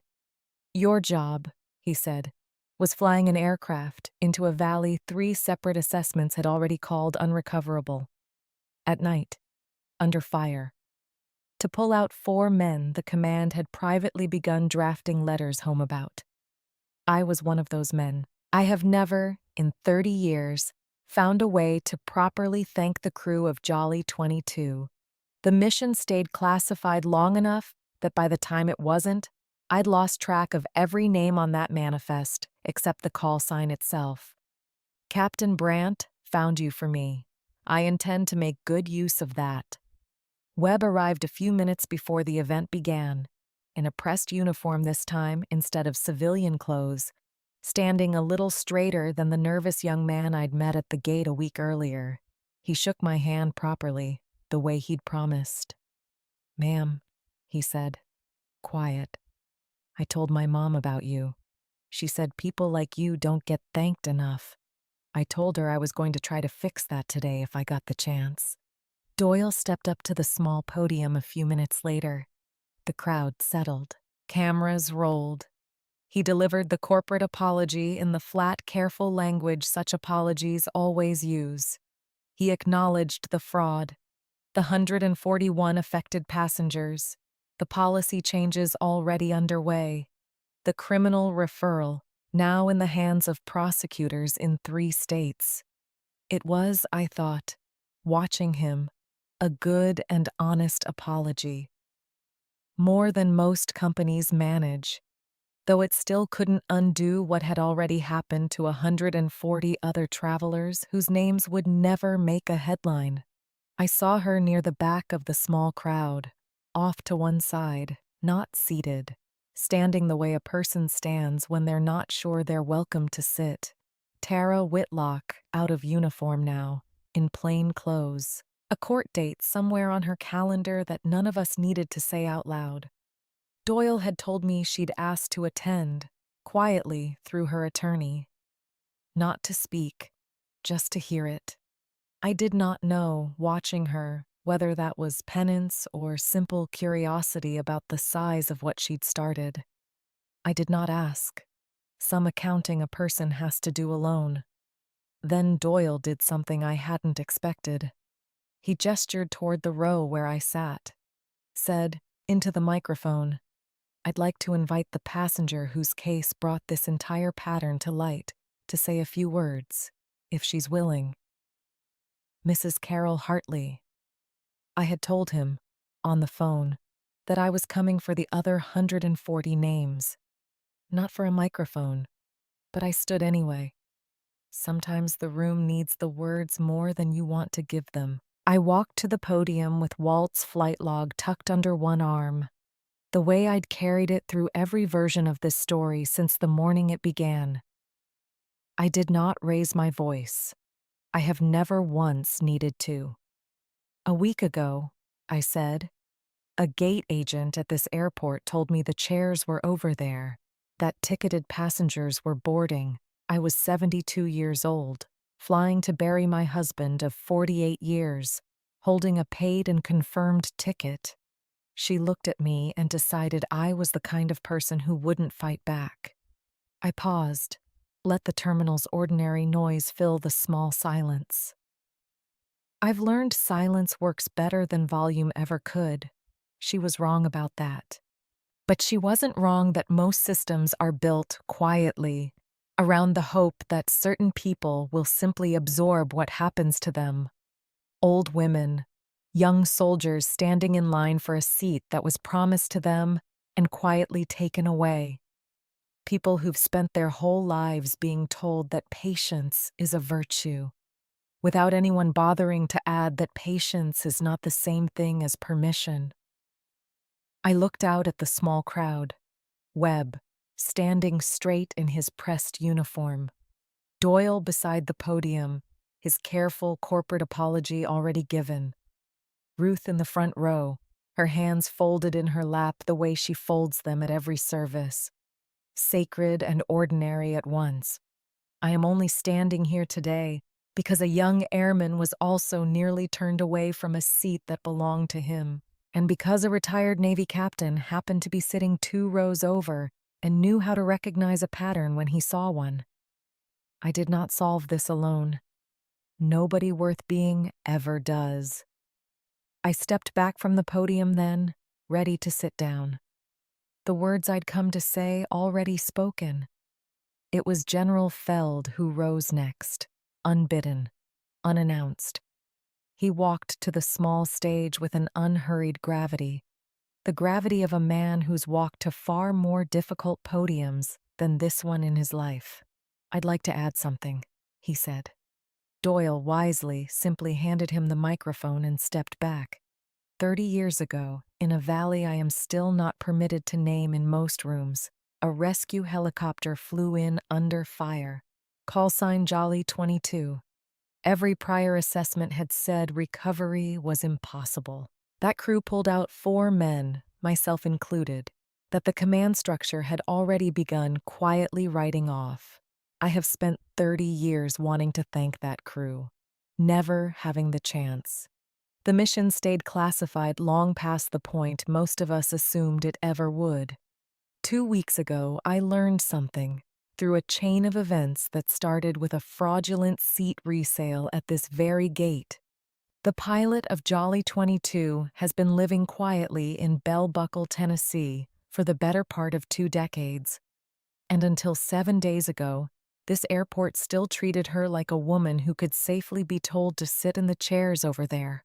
"Your job," he said, "was flying an aircraft into a valley 3 separate assessments had already called unrecoverable. At night, under fire. To pull out 4 men the command had privately begun drafting letters home about. I was one of those men. I have never, in 30 years, found a way to properly thank the crew of Jolly 22. The mission stayed classified long enough that by the time it wasn't, I'd lost track of every name on that manifest except the call sign itself. Captain Brant found you for me. I intend to make good use of that. Webb arrived a few minutes before the event began, in a pressed uniform this time instead of civilian clothes, standing a little straighter than the nervous young man I'd met at the gate a week earlier. He shook my hand properly, the way he'd promised. "Ma'am," he said, quiet. "I told my mom about you. She said people like you don't get thanked enough. I told her I was going to try to fix that today if I got the chance." Doyle stepped up to the small podium a few minutes later. The crowd settled. Cameras rolled. He delivered the corporate apology in the flat, careful language such apologies always use. He acknowledged the fraud, the 141 affected passengers, the policy changes already underway, the criminal referral, now in the hands of prosecutors in 3 states. It was, I thought, watching him, a good and honest apology. More than most companies manage, though it still couldn't undo what had already happened to 140 other travelers whose names would never make a headline. I saw her near the back of the small crowd, off to one side, not seated, standing the way a person stands when they're not sure they're welcome to sit. Tara Whitlock, out of uniform now, in plain clothes. A court date somewhere on her calendar that none of us needed to say out loud. Doyle had told me she'd asked to attend, quietly through her attorney. Not to speak, just to hear it. I did not know, watching her, whether that was penance or simple curiosity about the size of what she'd started. I did not ask. Some accounting a person has to do alone. Then Doyle did something I hadn't expected. He gestured toward the row where I sat, said, into the microphone, "I'd like to invite the passenger whose case brought this entire pattern to light to say a few words, if she's willing. Mrs. Carol Hartley." I had told him, on the phone, that I was coming for the other 140 names. Not for a microphone, but I stood anyway. Sometimes the room needs the words more than you want to give them. I walked to the podium with Walt's flight log tucked under one arm, the way I'd carried it through every version of this story since the morning it began. I did not raise my voice. I have never once needed to. "A week ago," I said, "a gate agent at this airport told me the chairs were over there, that ticketed passengers were boarding. I was 72 years old, flying to bury my husband of 48 years, holding a paid and confirmed ticket." She looked at me and decided I was the kind of person who wouldn't fight back. I paused, let the terminal's ordinary noise fill the small silence. I've learned silence works better than volume ever could. She was wrong about that. But she wasn't wrong that most systems are built quietly, around the hope that certain people will simply absorb what happens to them. Old women, young soldiers standing in line for a seat that was promised to them and quietly taken away. People who've spent their whole lives being told that patience is a virtue, without anyone bothering to add that patience is not the same thing as permission. I looked out at the small crowd. Webb, standing straight in his pressed uniform. Doyle beside the podium, his careful corporate apology already given. Ruth in the front row, her hands folded in her lap the way she folds them at every service. Sacred and ordinary at once. I am only standing here today because a young airman was also nearly turned away from a seat that belonged to him, and because a retired Navy captain happened to be sitting 2 rows over and knew how to recognize a pattern when he saw one. I did not solve this alone. Nobody worth being ever does. I stepped back from the podium then, ready to sit down. The words I'd come to say already spoken. It was General Feld who rose next, unbidden, unannounced. He walked to the small stage with an unhurried gravity, the gravity of a man who's walked to far more difficult podiums than this one in his life. "I'd like to add something," he said. Doyle wisely simply handed him the microphone and stepped back. 30 years ago, in a valley I am still not permitted to name in most rooms, a rescue helicopter flew in under fire. Call sign Jolly 22. Every prior assessment had said recovery was impossible. That crew pulled out 4 men, myself included, that the command structure had already begun quietly writing off. I have spent 30 years wanting to thank that crew, never having the chance. The mission stayed classified long past the point most of us assumed it ever would. 2 weeks ago, I learned something through a chain of events that started with a fraudulent seat resale at this very gate. The pilot of Jolly 22 has been living quietly in Bell Buckle, Tennessee, for the better part of 2 decades. And until 7 days ago, this airport still treated her like a woman who could safely be told to sit in the chairs over there.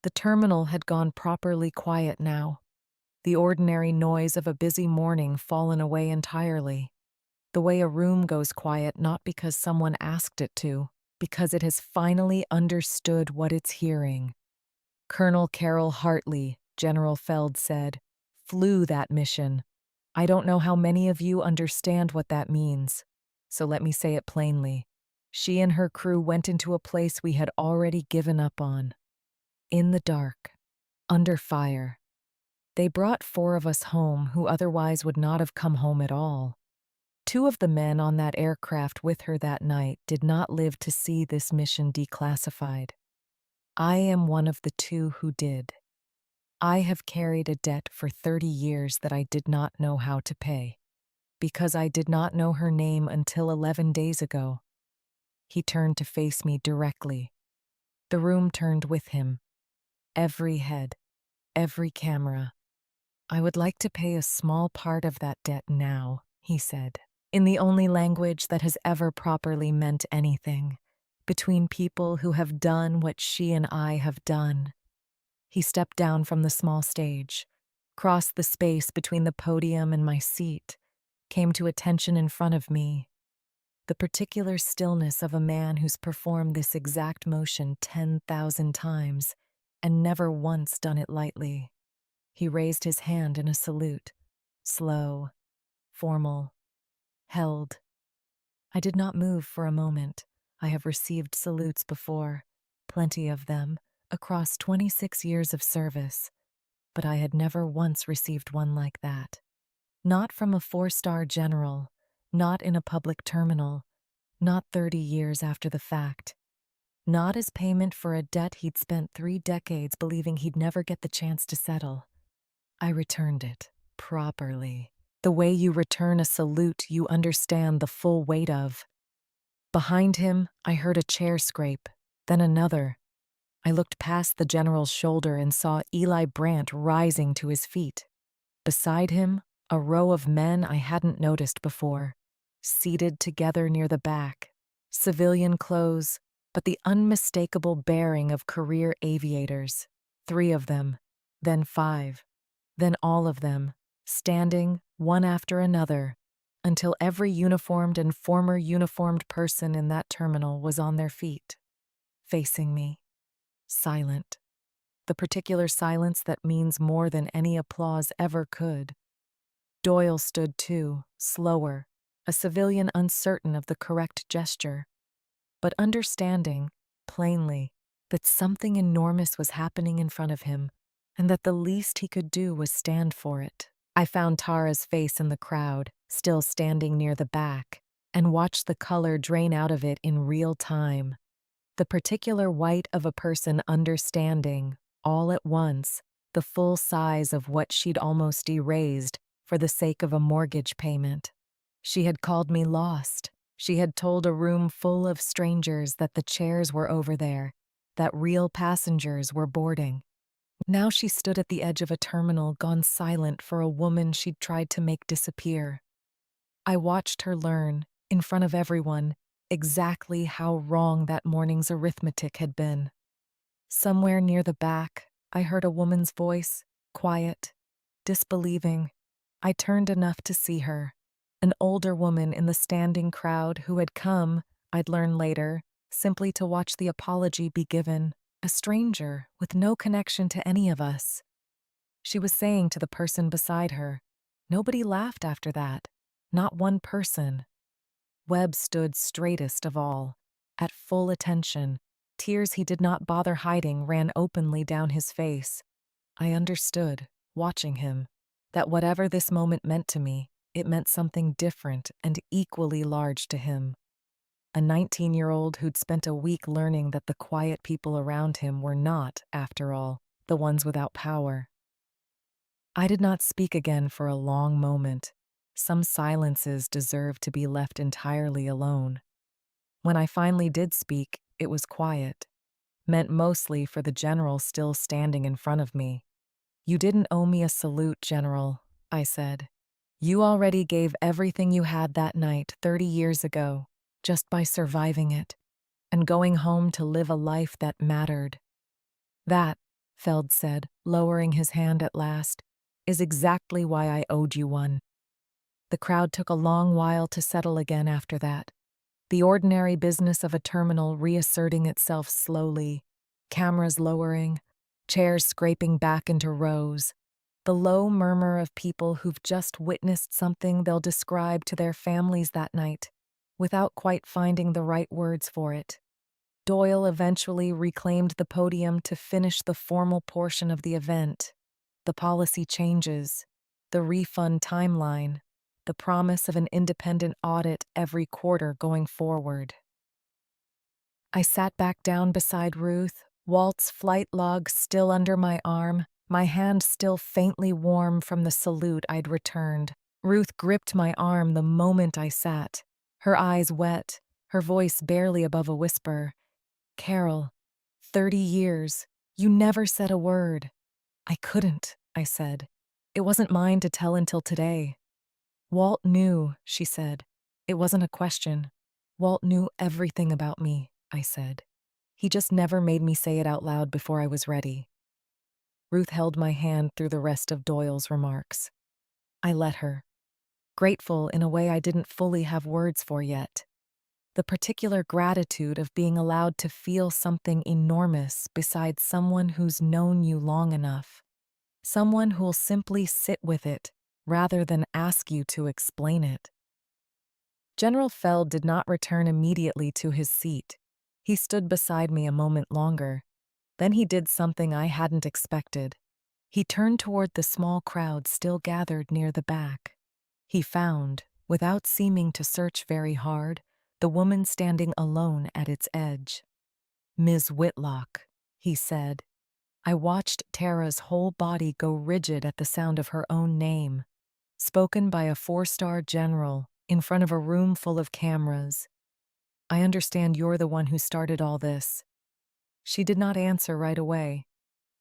The terminal had gone properly quiet now, the ordinary noise of a busy morning fallen away entirely. The way a room goes quiet not because someone asked it to, because it has finally understood what it's hearing. Colonel Carol Hartley, General Feld said, flew that mission. I don't know how many of you understand what that means, so let me say it plainly. She and her crew went into a place we had already given up on. In the dark, under fire. They brought 4 of us home who otherwise would not have come home at all. 2 of the men on that aircraft with her that night did not live to see this mission declassified. I am one of the 2 who did. I have carried a debt for 30 years that I did not know how to pay, because I did not know her name until 11 days ago. He turned to face me directly. The room turned with him. Every head, every camera. I would like to pay a small part of that debt now, he said, in the only language that has ever properly meant anything, between people who have done what she and I have done. He stepped down from the small stage, crossed the space between the podium and my seat, came to attention in front of me. The particular stillness of a man who's performed this exact motion 10,000 times and never once done it lightly. He raised his hand in a salute, slow, formal, held. I did not move for a moment. I have received salutes before, plenty of them, across 26 years of service, but I had never once received one like that. Not from a 4-star general, not in a public terminal, not 30 years after the fact. Not as payment for a debt he'd spent 3 decades believing he'd never get the chance to settle. I returned it, properly. The way you return a salute you understand the full weight of. Behind him, I heard a chair scrape, then another. I looked past the general's shoulder and saw Eli Brandt rising to his feet. Beside him, a row of men I hadn't noticed before, seated together near the back. Civilian clothes, but the unmistakable bearing of career aviators. 3 of them, then 5, then all of them, standing, one after another, until every uniformed and former uniformed person in that terminal was on their feet, facing me, silent. The particular silence that means more than any applause ever could. Doyle stood too, slower, a civilian uncertain of the correct gesture, but understanding, plainly, that something enormous was happening in front of him, and that the least he could do was stand for it. I found Tara's face in the crowd, still standing near the back, and watched the color drain out of it in real time. The particular white of a person understanding, all at once, the full size of what she'd almost erased for the sake of a mortgage payment. She had called me lost. She had told a room full of strangers that the chairs were over there, that real passengers were boarding. Now she stood at the edge of a terminal gone silent for a woman she'd tried to make disappear. I watched her learn, in front of everyone, exactly how wrong that morning's arithmetic had been. Somewhere near the back, I heard a woman's voice, quiet, disbelieving. I turned enough to see her, an older woman in the standing crowd who had come, I'd learn later, simply to watch the apology be given, a stranger with no connection to any of us. She was saying to the person beside her, nobody laughed after that, not one person. Webb stood straightest of all, at full attention. Tears he did not bother hiding ran openly down his face. I understood, watching him, that whatever this moment meant to me, it meant something different and equally large to him. A 19-year-old who'd spent a week learning that the quiet people around him were not, after all, the ones without power. I did not speak again for a long moment. Some silences deserve to be left entirely alone. When I finally did speak, it was quiet, meant mostly for the general still standing in front of me. You didn't owe me a salute, General, I said. You already gave everything you had that night 30 years ago, just by surviving it and going home to live a life that mattered. That, Feld said, lowering his hand at last, is exactly why I owed you one. The crowd took a long while to settle again after that. The ordinary business of a terminal reasserting itself slowly, cameras lowering, chairs scraping back into rows, the low murmur of people who've just witnessed something they'll describe to their families that night, without quite finding the right words for it. Doyle eventually reclaimed the podium to finish the formal portion of the event. The policy changes, the refund timeline, the promise of an independent audit every quarter going forward. I sat back down beside Ruth, Walt's flight log still under my arm, my hand still faintly warm from the salute I'd returned. Ruth gripped my arm the moment I sat, her eyes wet, her voice barely above a whisper. Carol, 30 years, you never said a word. I couldn't, I said. It wasn't mine to tell until today. Walt knew, she said. It wasn't a question. Walt knew everything about me, I said. He just never made me say it out loud before I was ready. Ruth held my hand through the rest of Doyle's remarks. I let her, grateful in a way I didn't fully have words for yet. The particular gratitude of being allowed to feel something enormous beside someone who's known you long enough. Someone who'll simply sit with it rather than ask you to explain it. General Feld did not return immediately to his seat. He stood beside me a moment longer. Then he did something I hadn't expected. He turned toward the small crowd still gathered near the back. He found, without seeming to search very hard, the woman standing alone at its edge. Ms. Whitlock, he said. I watched Tara's whole body go rigid at the sound of her own name, spoken by a 4-star general in front of a room full of cameras. I understand you're the one who started all this. She did not answer right away.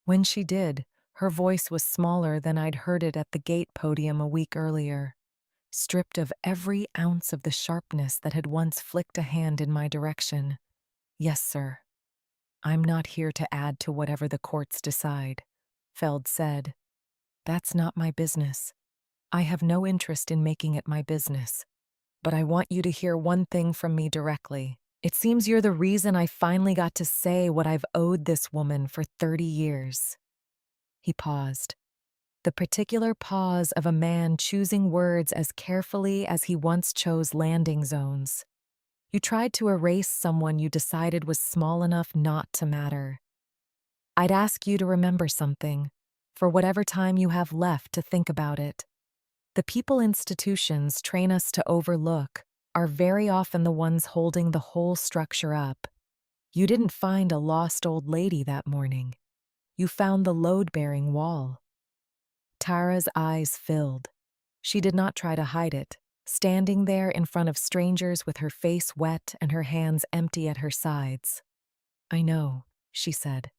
When she did, her voice was smaller than I'd heard it at the gate podium a week earlier, stripped of every ounce of the sharpness that had once flicked a hand in my direction. Yes, sir. I'm not here to add to whatever the courts decide, Feld said. That's not my business. I have no interest in making it my business. But I want you to hear one thing from me directly. It seems you're the reason I finally got to say what I've owed this woman for 30 years. He paused. The particular pause of a man choosing words as carefully as he once chose landing zones. You tried to erase someone you decided was small enough not to matter. I'd ask you to remember something, for whatever time you have left to think about it. The people institutions train us to overlook are very often the ones holding the whole structure up. You didn't find a lost old lady that morning. You found the load-bearing wall. Tara's eyes filled. She did not try to hide it, standing there in front of strangers with her face wet and her hands empty at her sides. I know, she said.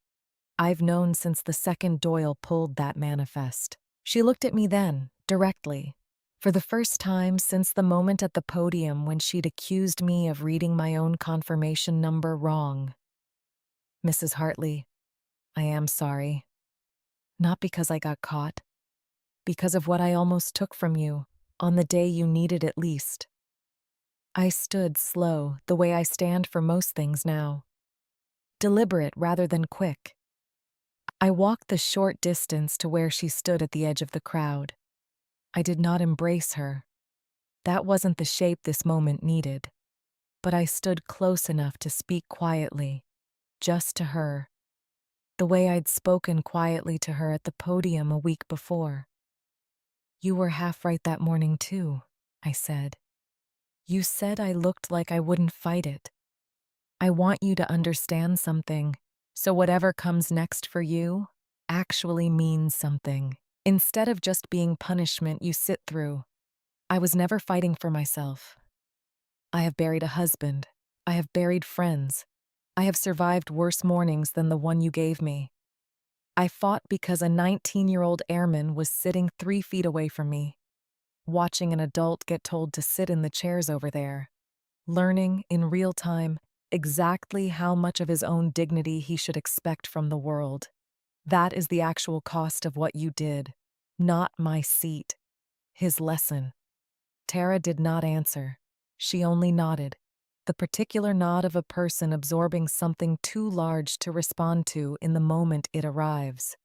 I've known since the second Doyle pulled that manifest. She looked at me then, directly, for the first time since the moment at the podium when she'd accused me of reading my own confirmation number wrong. Mrs. Hartley, I am sorry. Not because I got caught. Because of what I almost took from you, on the day you needed it least. I stood slow, the way I stand for most things now. Deliberate rather than quick. I walked the short distance to where she stood at the edge of the crowd. I did not embrace her. That wasn't the shape this moment needed. But I stood close enough to speak quietly, just to her, the way I'd spoken quietly to her at the podium a week before. You were half right that morning too, I said. You said I looked like I wouldn't fight it. I want you to understand something, so whatever comes next for you actually means something, instead of just being punishment you sit through. I was never fighting for myself. I have buried a husband. I have buried friends. I have survived worse mornings than the one you gave me. I fought because a 19-year-old airman was sitting 3 feet away from me. watching an adult get told to sit in the chairs over there, learning in real time exactly how much of his own dignity he should expect from the world. That is the actual cost of what you did, not my seat. His lesson. Tara did not answer. She only nodded, the particular nod of a person absorbing something too large to respond to in the moment it arrives.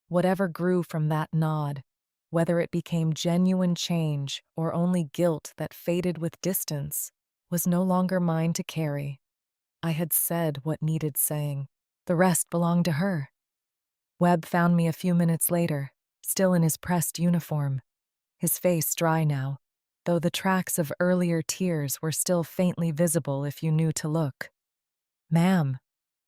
Whatever grew from that nod, whether it became genuine change or only guilt that faded with distance, was no longer mine to carry. I had said what needed saying. The rest belonged to her. Webb found me a few minutes later, still in his pressed uniform, his face dry now, though the tracks of earlier tears were still faintly visible if you knew to look. "Ma'am,"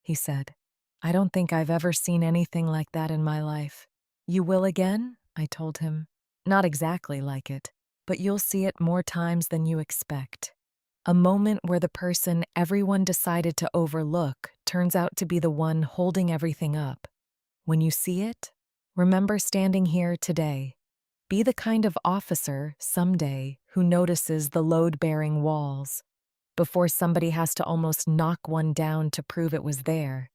he said, "I don't think I've ever seen anything like that in my life." "You will again?" I told him. "Not exactly like it, but you'll see it more times than you expect." A moment where the person everyone decided to overlook turns out to be the one holding everything up. When you see it, remember standing here today. Be the kind of officer someday who notices the load-bearing walls before somebody has to almost knock one down to prove it was there.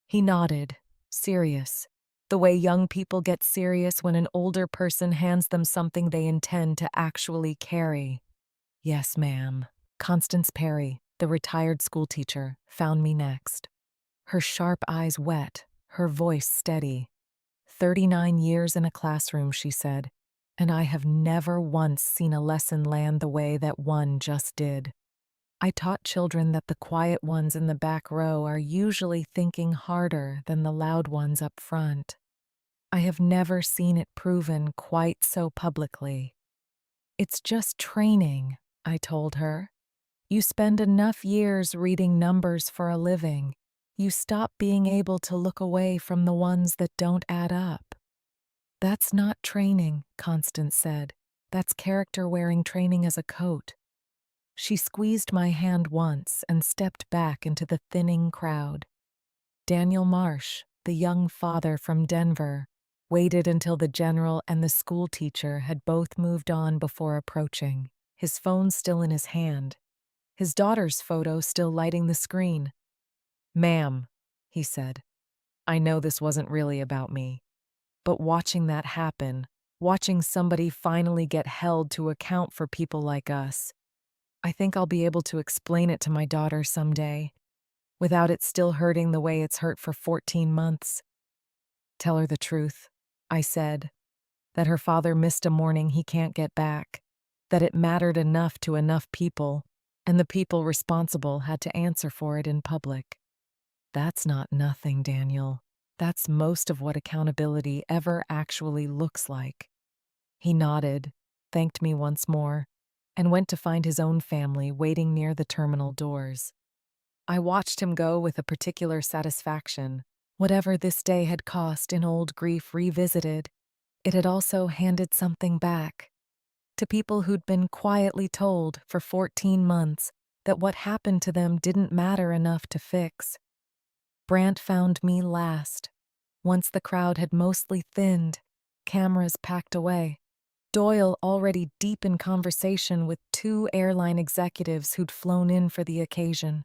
He nodded, serious, the way young people get serious when an older person hands them something they intend to actually carry. "Yes, ma'am." Constance Perry, the retired schoolteacher, found me next. Her sharp eyes wet, her voice steady. 39 years in a classroom, she said, and I have never once seen a lesson land the way that one just did. I taught children that the quiet ones in the back row are usually thinking harder than the loud ones up front. I have never seen it proven quite so publicly. "It's just training," I told her. "You spend enough years reading numbers for a living. You stop being able to look away from the ones that don't add up." "That's not training," Constance said. "That's character-wearing training as a coat." She squeezed my hand once and stepped back into the thinning crowd. Daniel Marsh, the young father from Denver, waited until the general and the schoolteacher had both moved on before approaching, his phone still in his hand, his daughter's photo still lighting the screen. "Ma'am," he said, "I know this wasn't really about me, but watching that happen, watching somebody finally get held to account for people like us, I think I'll be able to explain it to my daughter someday, without it still hurting the way it's hurt for 14 months. Tell her the truth," I said, "that her father missed a morning he can't get back, that it mattered enough to enough people, and the people responsible had to answer for it in public." "That's not nothing, Daniel. That's most of what accountability ever actually looks like." He nodded, thanked me once more, and went to find his own family waiting near the terminal doors. I watched him go with a particular satisfaction. Whatever this day had cost in old grief revisited, it had also handed something back. To people who'd been quietly told for 14 months that what happened to them didn't matter enough to fix. Brant found me last, once the crowd had mostly thinned, cameras packed away. Doyle already deep in conversation with 2 airline executives who'd flown in for the occasion.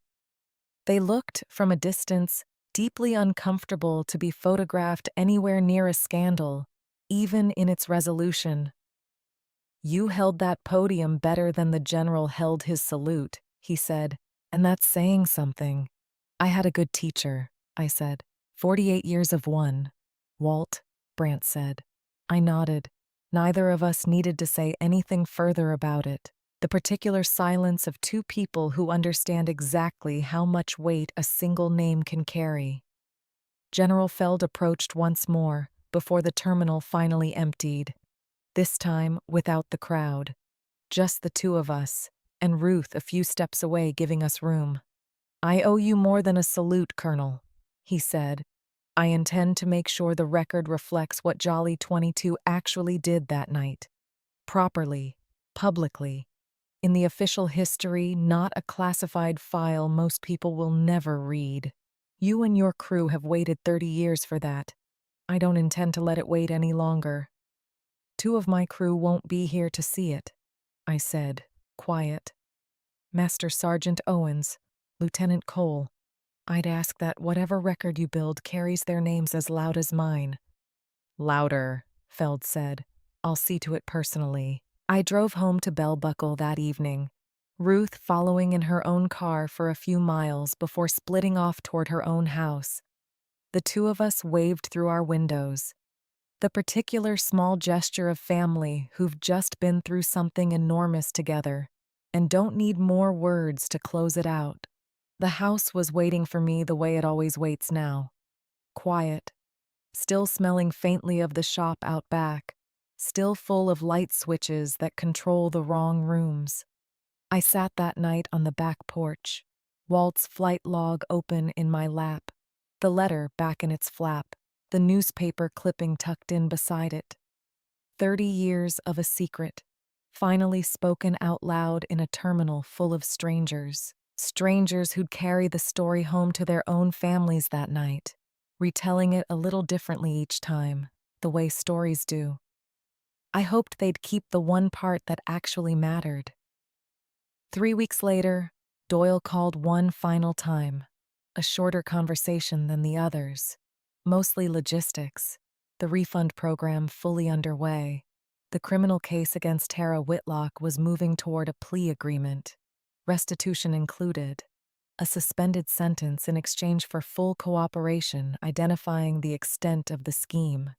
They looked, from a distance, deeply uncomfortable to be photographed anywhere near a scandal, even in its resolution. "You held that podium better than the general held his salute," he said, "and that's saying something." "I had a good teacher," I said. 48 years of one. "Walt," Brant said. I nodded. Neither of us needed to say anything further about it. The particular silence of 2 people who understand exactly how much weight a single name can carry. General Feld approached once more, before the terminal finally emptied. This time without the crowd. Just the 2 of us, and Ruth a few steps away giving us room. "I owe you more than a salute, Colonel," he said. "I intend to make sure the record reflects what Jolly 22 actually did that night. Properly, publicly, in the official history, not a classified file most people will never read. You and your crew have waited 30 years for that. I don't intend to let it wait any longer." 2 of my crew won't be here to see it, I said, quiet. Master Sergeant Owens, Lieutenant Cole, I'd ask that whatever record you build carries their names as loud as mine. Louder, Feld said. I'll see to it personally. I drove home to Bell Buckle that evening, Ruth following in her own car for a few miles before splitting off toward her own house. The two of us waved through our windows. The particular small gesture of family who've just been through something enormous together and don't need more words to close it out. The house was waiting for me the way it always waits now. Quiet, still smelling faintly of the shop out back, still full of light switches that control the wrong rooms. I sat that night on the back porch, Walt's flight log open in my lap, the letter back in its flap, the newspaper clipping tucked in beside it. 30 years of a secret, finally spoken out loud in a terminal full of strangers. Strangers who'd carry the story home to their own families that night, retelling it a little differently each time, the way stories do. I hoped they'd keep the one part that actually mattered. 3 weeks later, Doyle called one final time, a shorter conversation than the others, mostly logistics, the refund program fully underway. The criminal case against Tara Whitlock was moving toward a plea agreement, restitution included, a suspended sentence in exchange for full cooperation identifying the extent of the scheme.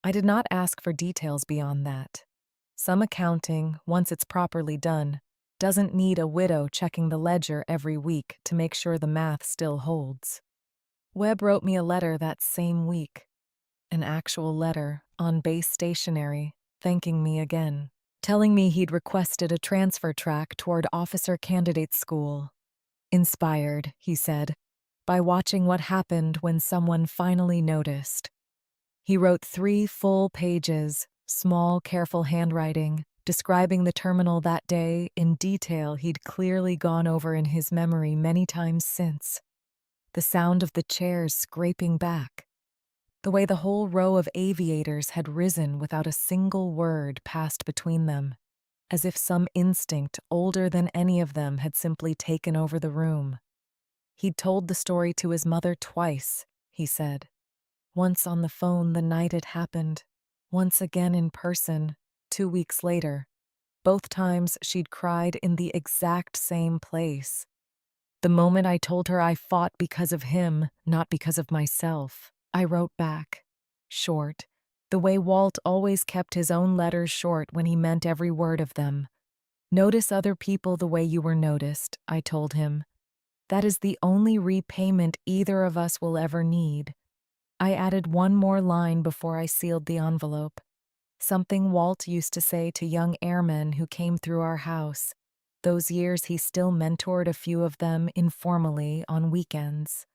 I did not ask for details beyond that. Some accounting, once it's properly done, doesn't need a widow checking the ledger every week to make sure the math still holds. Webb wrote me a letter that same week, an actual letter on base stationery, thanking me again, telling me he'd requested a transfer track toward officer candidate school. Inspired, he said, by watching what happened when someone finally noticed. He wrote 3 full pages, small, careful handwriting, describing the terminal that day in detail he'd clearly gone over in his memory many times since. The sound of the chairs scraping back, the way the whole row of aviators had risen without a single word passed between them, as if some instinct older than any of them had simply taken over the room. He'd told the story to his mother twice, he said. Once on the phone the night it happened, once again in person, 2 weeks later. Both times she'd cried in the exact same place. The moment I told her I fought because of him, not because of myself, I wrote back, short, the way Walt always kept his own letters short when he meant every word of them. Notice other people the way you were noticed, I told him. That is the only repayment either of us will ever need. I added one more line before I sealed the envelope. Something Walt used to say to young airmen who came through our house. Those years he still mentored a few of them informally on weekends.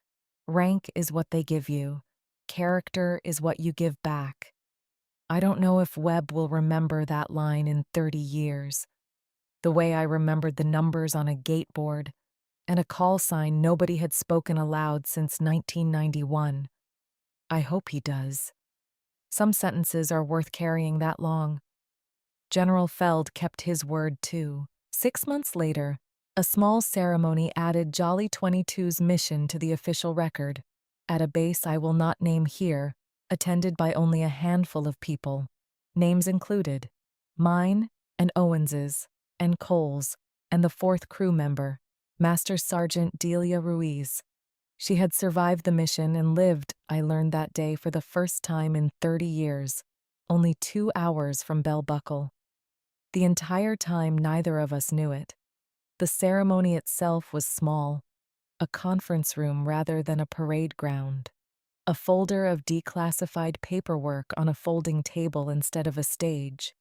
Rank is what they give you. Character is what you give back. I don't know if Webb will remember that line in 30 years. The way I remembered the numbers on a gateboard and a call sign nobody had spoken aloud since 1991. I hope he does. Some sentences are worth carrying that long. General Feld kept his word too. 6 months later, a small ceremony added Jolly 22's mission to the official record, at a base I will not name here, attended by only a handful of people. Names included mine and Owens's and Cole's and the 4th crew member, Master Sergeant Delia Ruiz. She had survived the mission and lived, I learned that day, for the first time in 30 years, only 2 hours from Bell Buckle. The entire time neither of us knew it. The ceremony itself was small, a conference room rather than a parade ground. A folder of declassified paperwork on a folding table instead of a stage.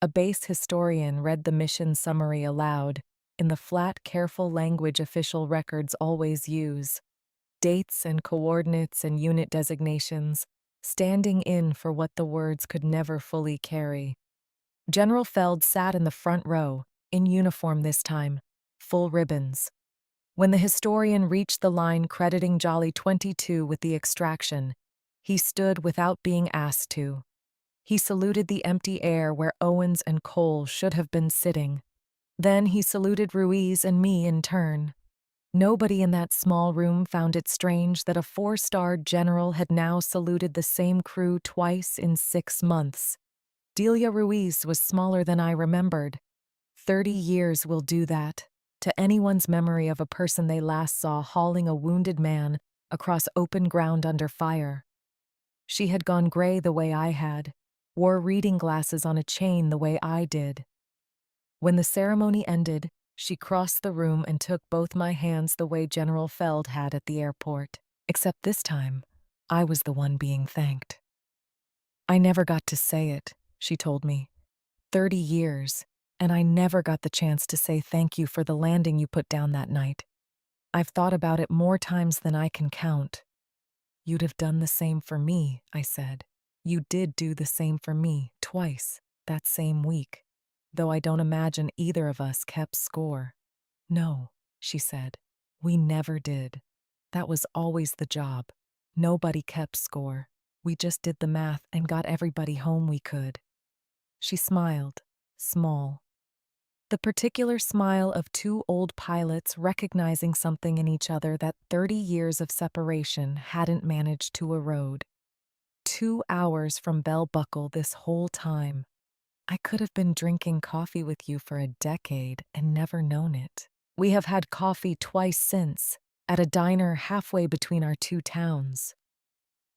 A base historian read the mission summary aloud, in the flat, careful language official records always use. Dates and coordinates and unit designations, standing in for what the words could never fully carry. General Feld sat in the front row, in uniform this time, full ribbons. When the historian reached the line crediting Jolly 22 with the extraction, he stood without being asked to. He saluted the empty air where Owens and Cole should have been sitting. Then he saluted Ruiz and me in turn. Nobody in that small room found it strange that a four-star general had now saluted the same crew twice in 6 months. Delia Ruiz was smaller than I remembered. 30 years will do that, to anyone's memory of a person they last saw hauling a wounded man across open ground under fire. She had gone gray the way I had, wore reading glasses on a chain the way I did. When the ceremony ended, she crossed the room and took both my hands the way General Feld had at the airport, except this time, I was the one being thanked. I never got to say it, she told me. 30 years, and I never got the chance to say thank you for the landing you put down that night. I've thought about it more times than I can count. You'd have done the same for me, I said. You did do the same for me, twice, that same week, though I don't imagine either of us kept score. No, she said, we never did. That was always the job. Nobody kept score. We just did the math and got everybody home we could. She smiled, small. The particular smile of two old pilots recognizing something in each other that 30 years of separation hadn't managed to erode. 2 hours from Bell Buckle this whole time. I could have been drinking coffee with you for a decade and never known it. We have had coffee twice since, at a diner halfway between our two towns.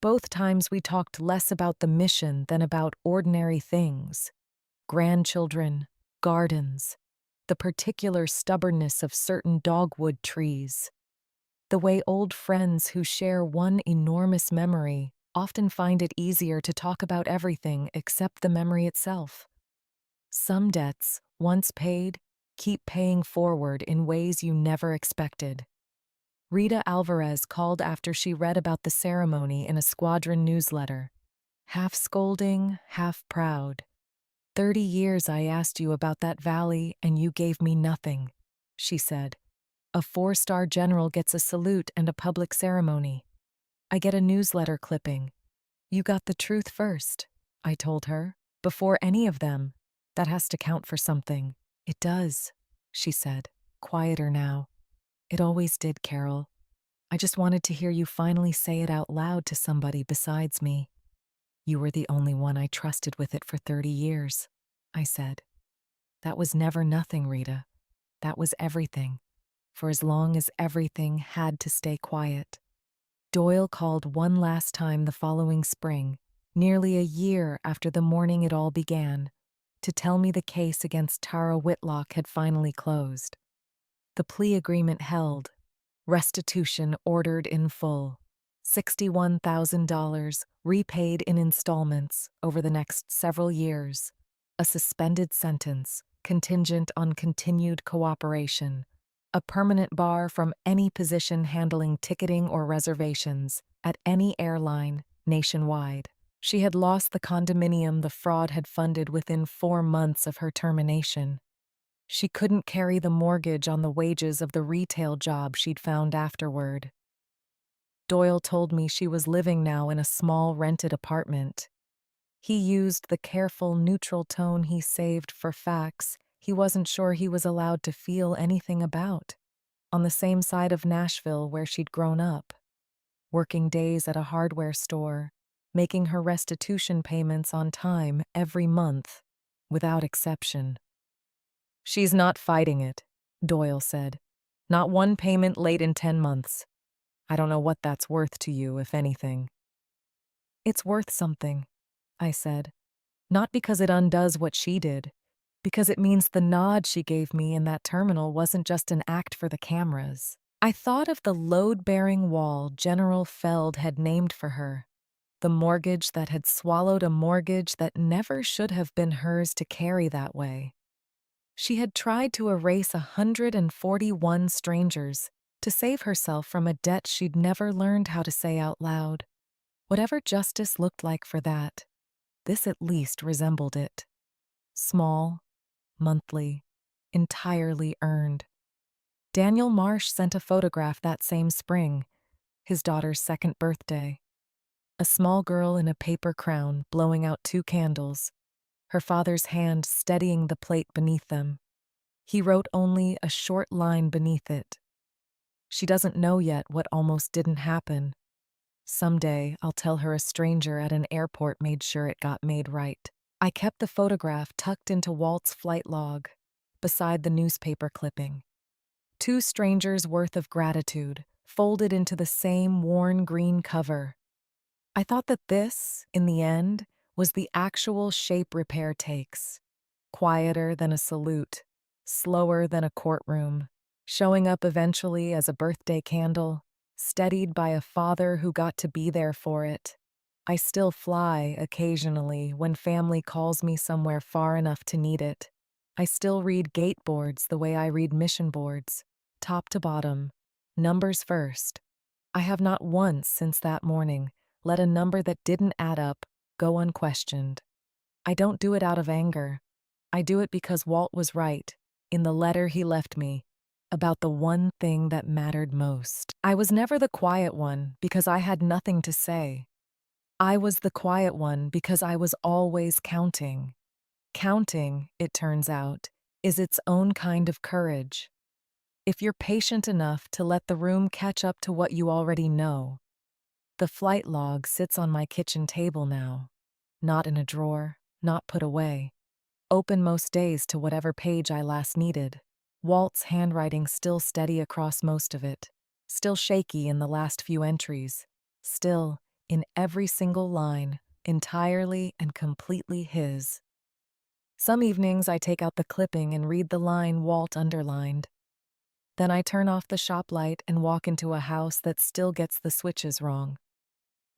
Both times we talked less about the mission than about ordinary things. Grandchildren, gardens, the particular stubbornness of certain dogwood trees. The way old friends who share one enormous memory often find it easier to talk about everything except the memory itself. Some debts, once paid, keep paying forward in ways you never expected. Rita Alvarez called after she read about the ceremony in a squadron newsletter. Half scolding, half proud. 30 years I asked you about that valley and you gave me nothing, she said. A 4-star general gets a salute and a public ceremony. I get a newsletter clipping. You got the truth first, I told her, before any of them. That has to count for something. It does, she said, quieter now. It always did, Carol. I just wanted to hear you finally say it out loud to somebody besides me. You were the only one I trusted with it for 30 years, I said. That was never nothing, Rita. That was everything, for as long as everything had to stay quiet. Doyle called one last time the following spring, nearly a year after the morning it all began, to tell me the case against Tara Whitlock had finally closed. The plea agreement held, restitution ordered in full, $61,000 repaid in installments over the next several years, a suspended sentence contingent on continued cooperation, a permanent bar from any position handling ticketing or reservations at any airline nationwide. She had lost the condominium the fraud had funded within 4 months of her termination. She couldn't carry the mortgage on the wages of the retail job she'd found afterward. Doyle told me she was living now in a small rented apartment. He used the careful, neutral tone he saved for facts he wasn't sure he was allowed to feel anything about, on the same side of Nashville where she'd grown up, working days at a hardware store, making her restitution payments on time every month, without exception. She's not fighting it, Doyle said. Not one payment late in 10 months. I don't know what that's worth to you, if anything. It's worth something, I said. Not because it undoes what she did, because it means the nod she gave me in that terminal wasn't just an act for the cameras. I thought of the load-bearing wall General Feld had named for her, the mortgage that had swallowed a mortgage that never should have been hers to carry that way. She had tried to erase 141 strangers to save herself from a debt she'd never learned how to say out loud. Whatever justice looked like for that, this at least resembled it. Small, monthly, entirely earned. Daniel Marsh sent a photograph that same spring, his daughter's 2nd birthday. A small girl in a paper crown blowing out two candles, her father's hand steadying the plate beneath them. He wrote only a short line beneath it. She doesn't know yet what almost didn't happen. Someday, I'll tell her a stranger at an airport made sure it got made right. I kept the photograph tucked into Walt's flight log, beside the newspaper clipping. Two strangers' worth of gratitude, folded into the same worn green cover. I thought that this, in the end, was the actual shape repair takes. Quieter than a salute, slower than a courtroom, showing up eventually as a birthday candle, steadied by a father who got to be there for it. I still fly occasionally when family calls me somewhere far enough to need it. I still read gate boards the way I read mission boards, top to bottom, numbers first. I have not once since that morning let a number that didn't add up go unquestioned. I don't do it out of anger. I do it because Walt was right, in the letter he left me, about the one thing that mattered most. I was never the quiet one because I had nothing to say. I was the quiet one because I was always counting. Counting, it turns out, is its own kind of courage. If you're patient enough to let the room catch up to what you already know. The flight log sits on my kitchen table now, not in a drawer, not put away. Open most days to whatever page I last needed. Walt's handwriting still steady across most of it, still shaky in the last few entries, still, in every single line, entirely and completely his. Some evenings I take out the clipping and read the line Walt underlined. Then I turn off the shop light and walk into a house that still gets the switches wrong.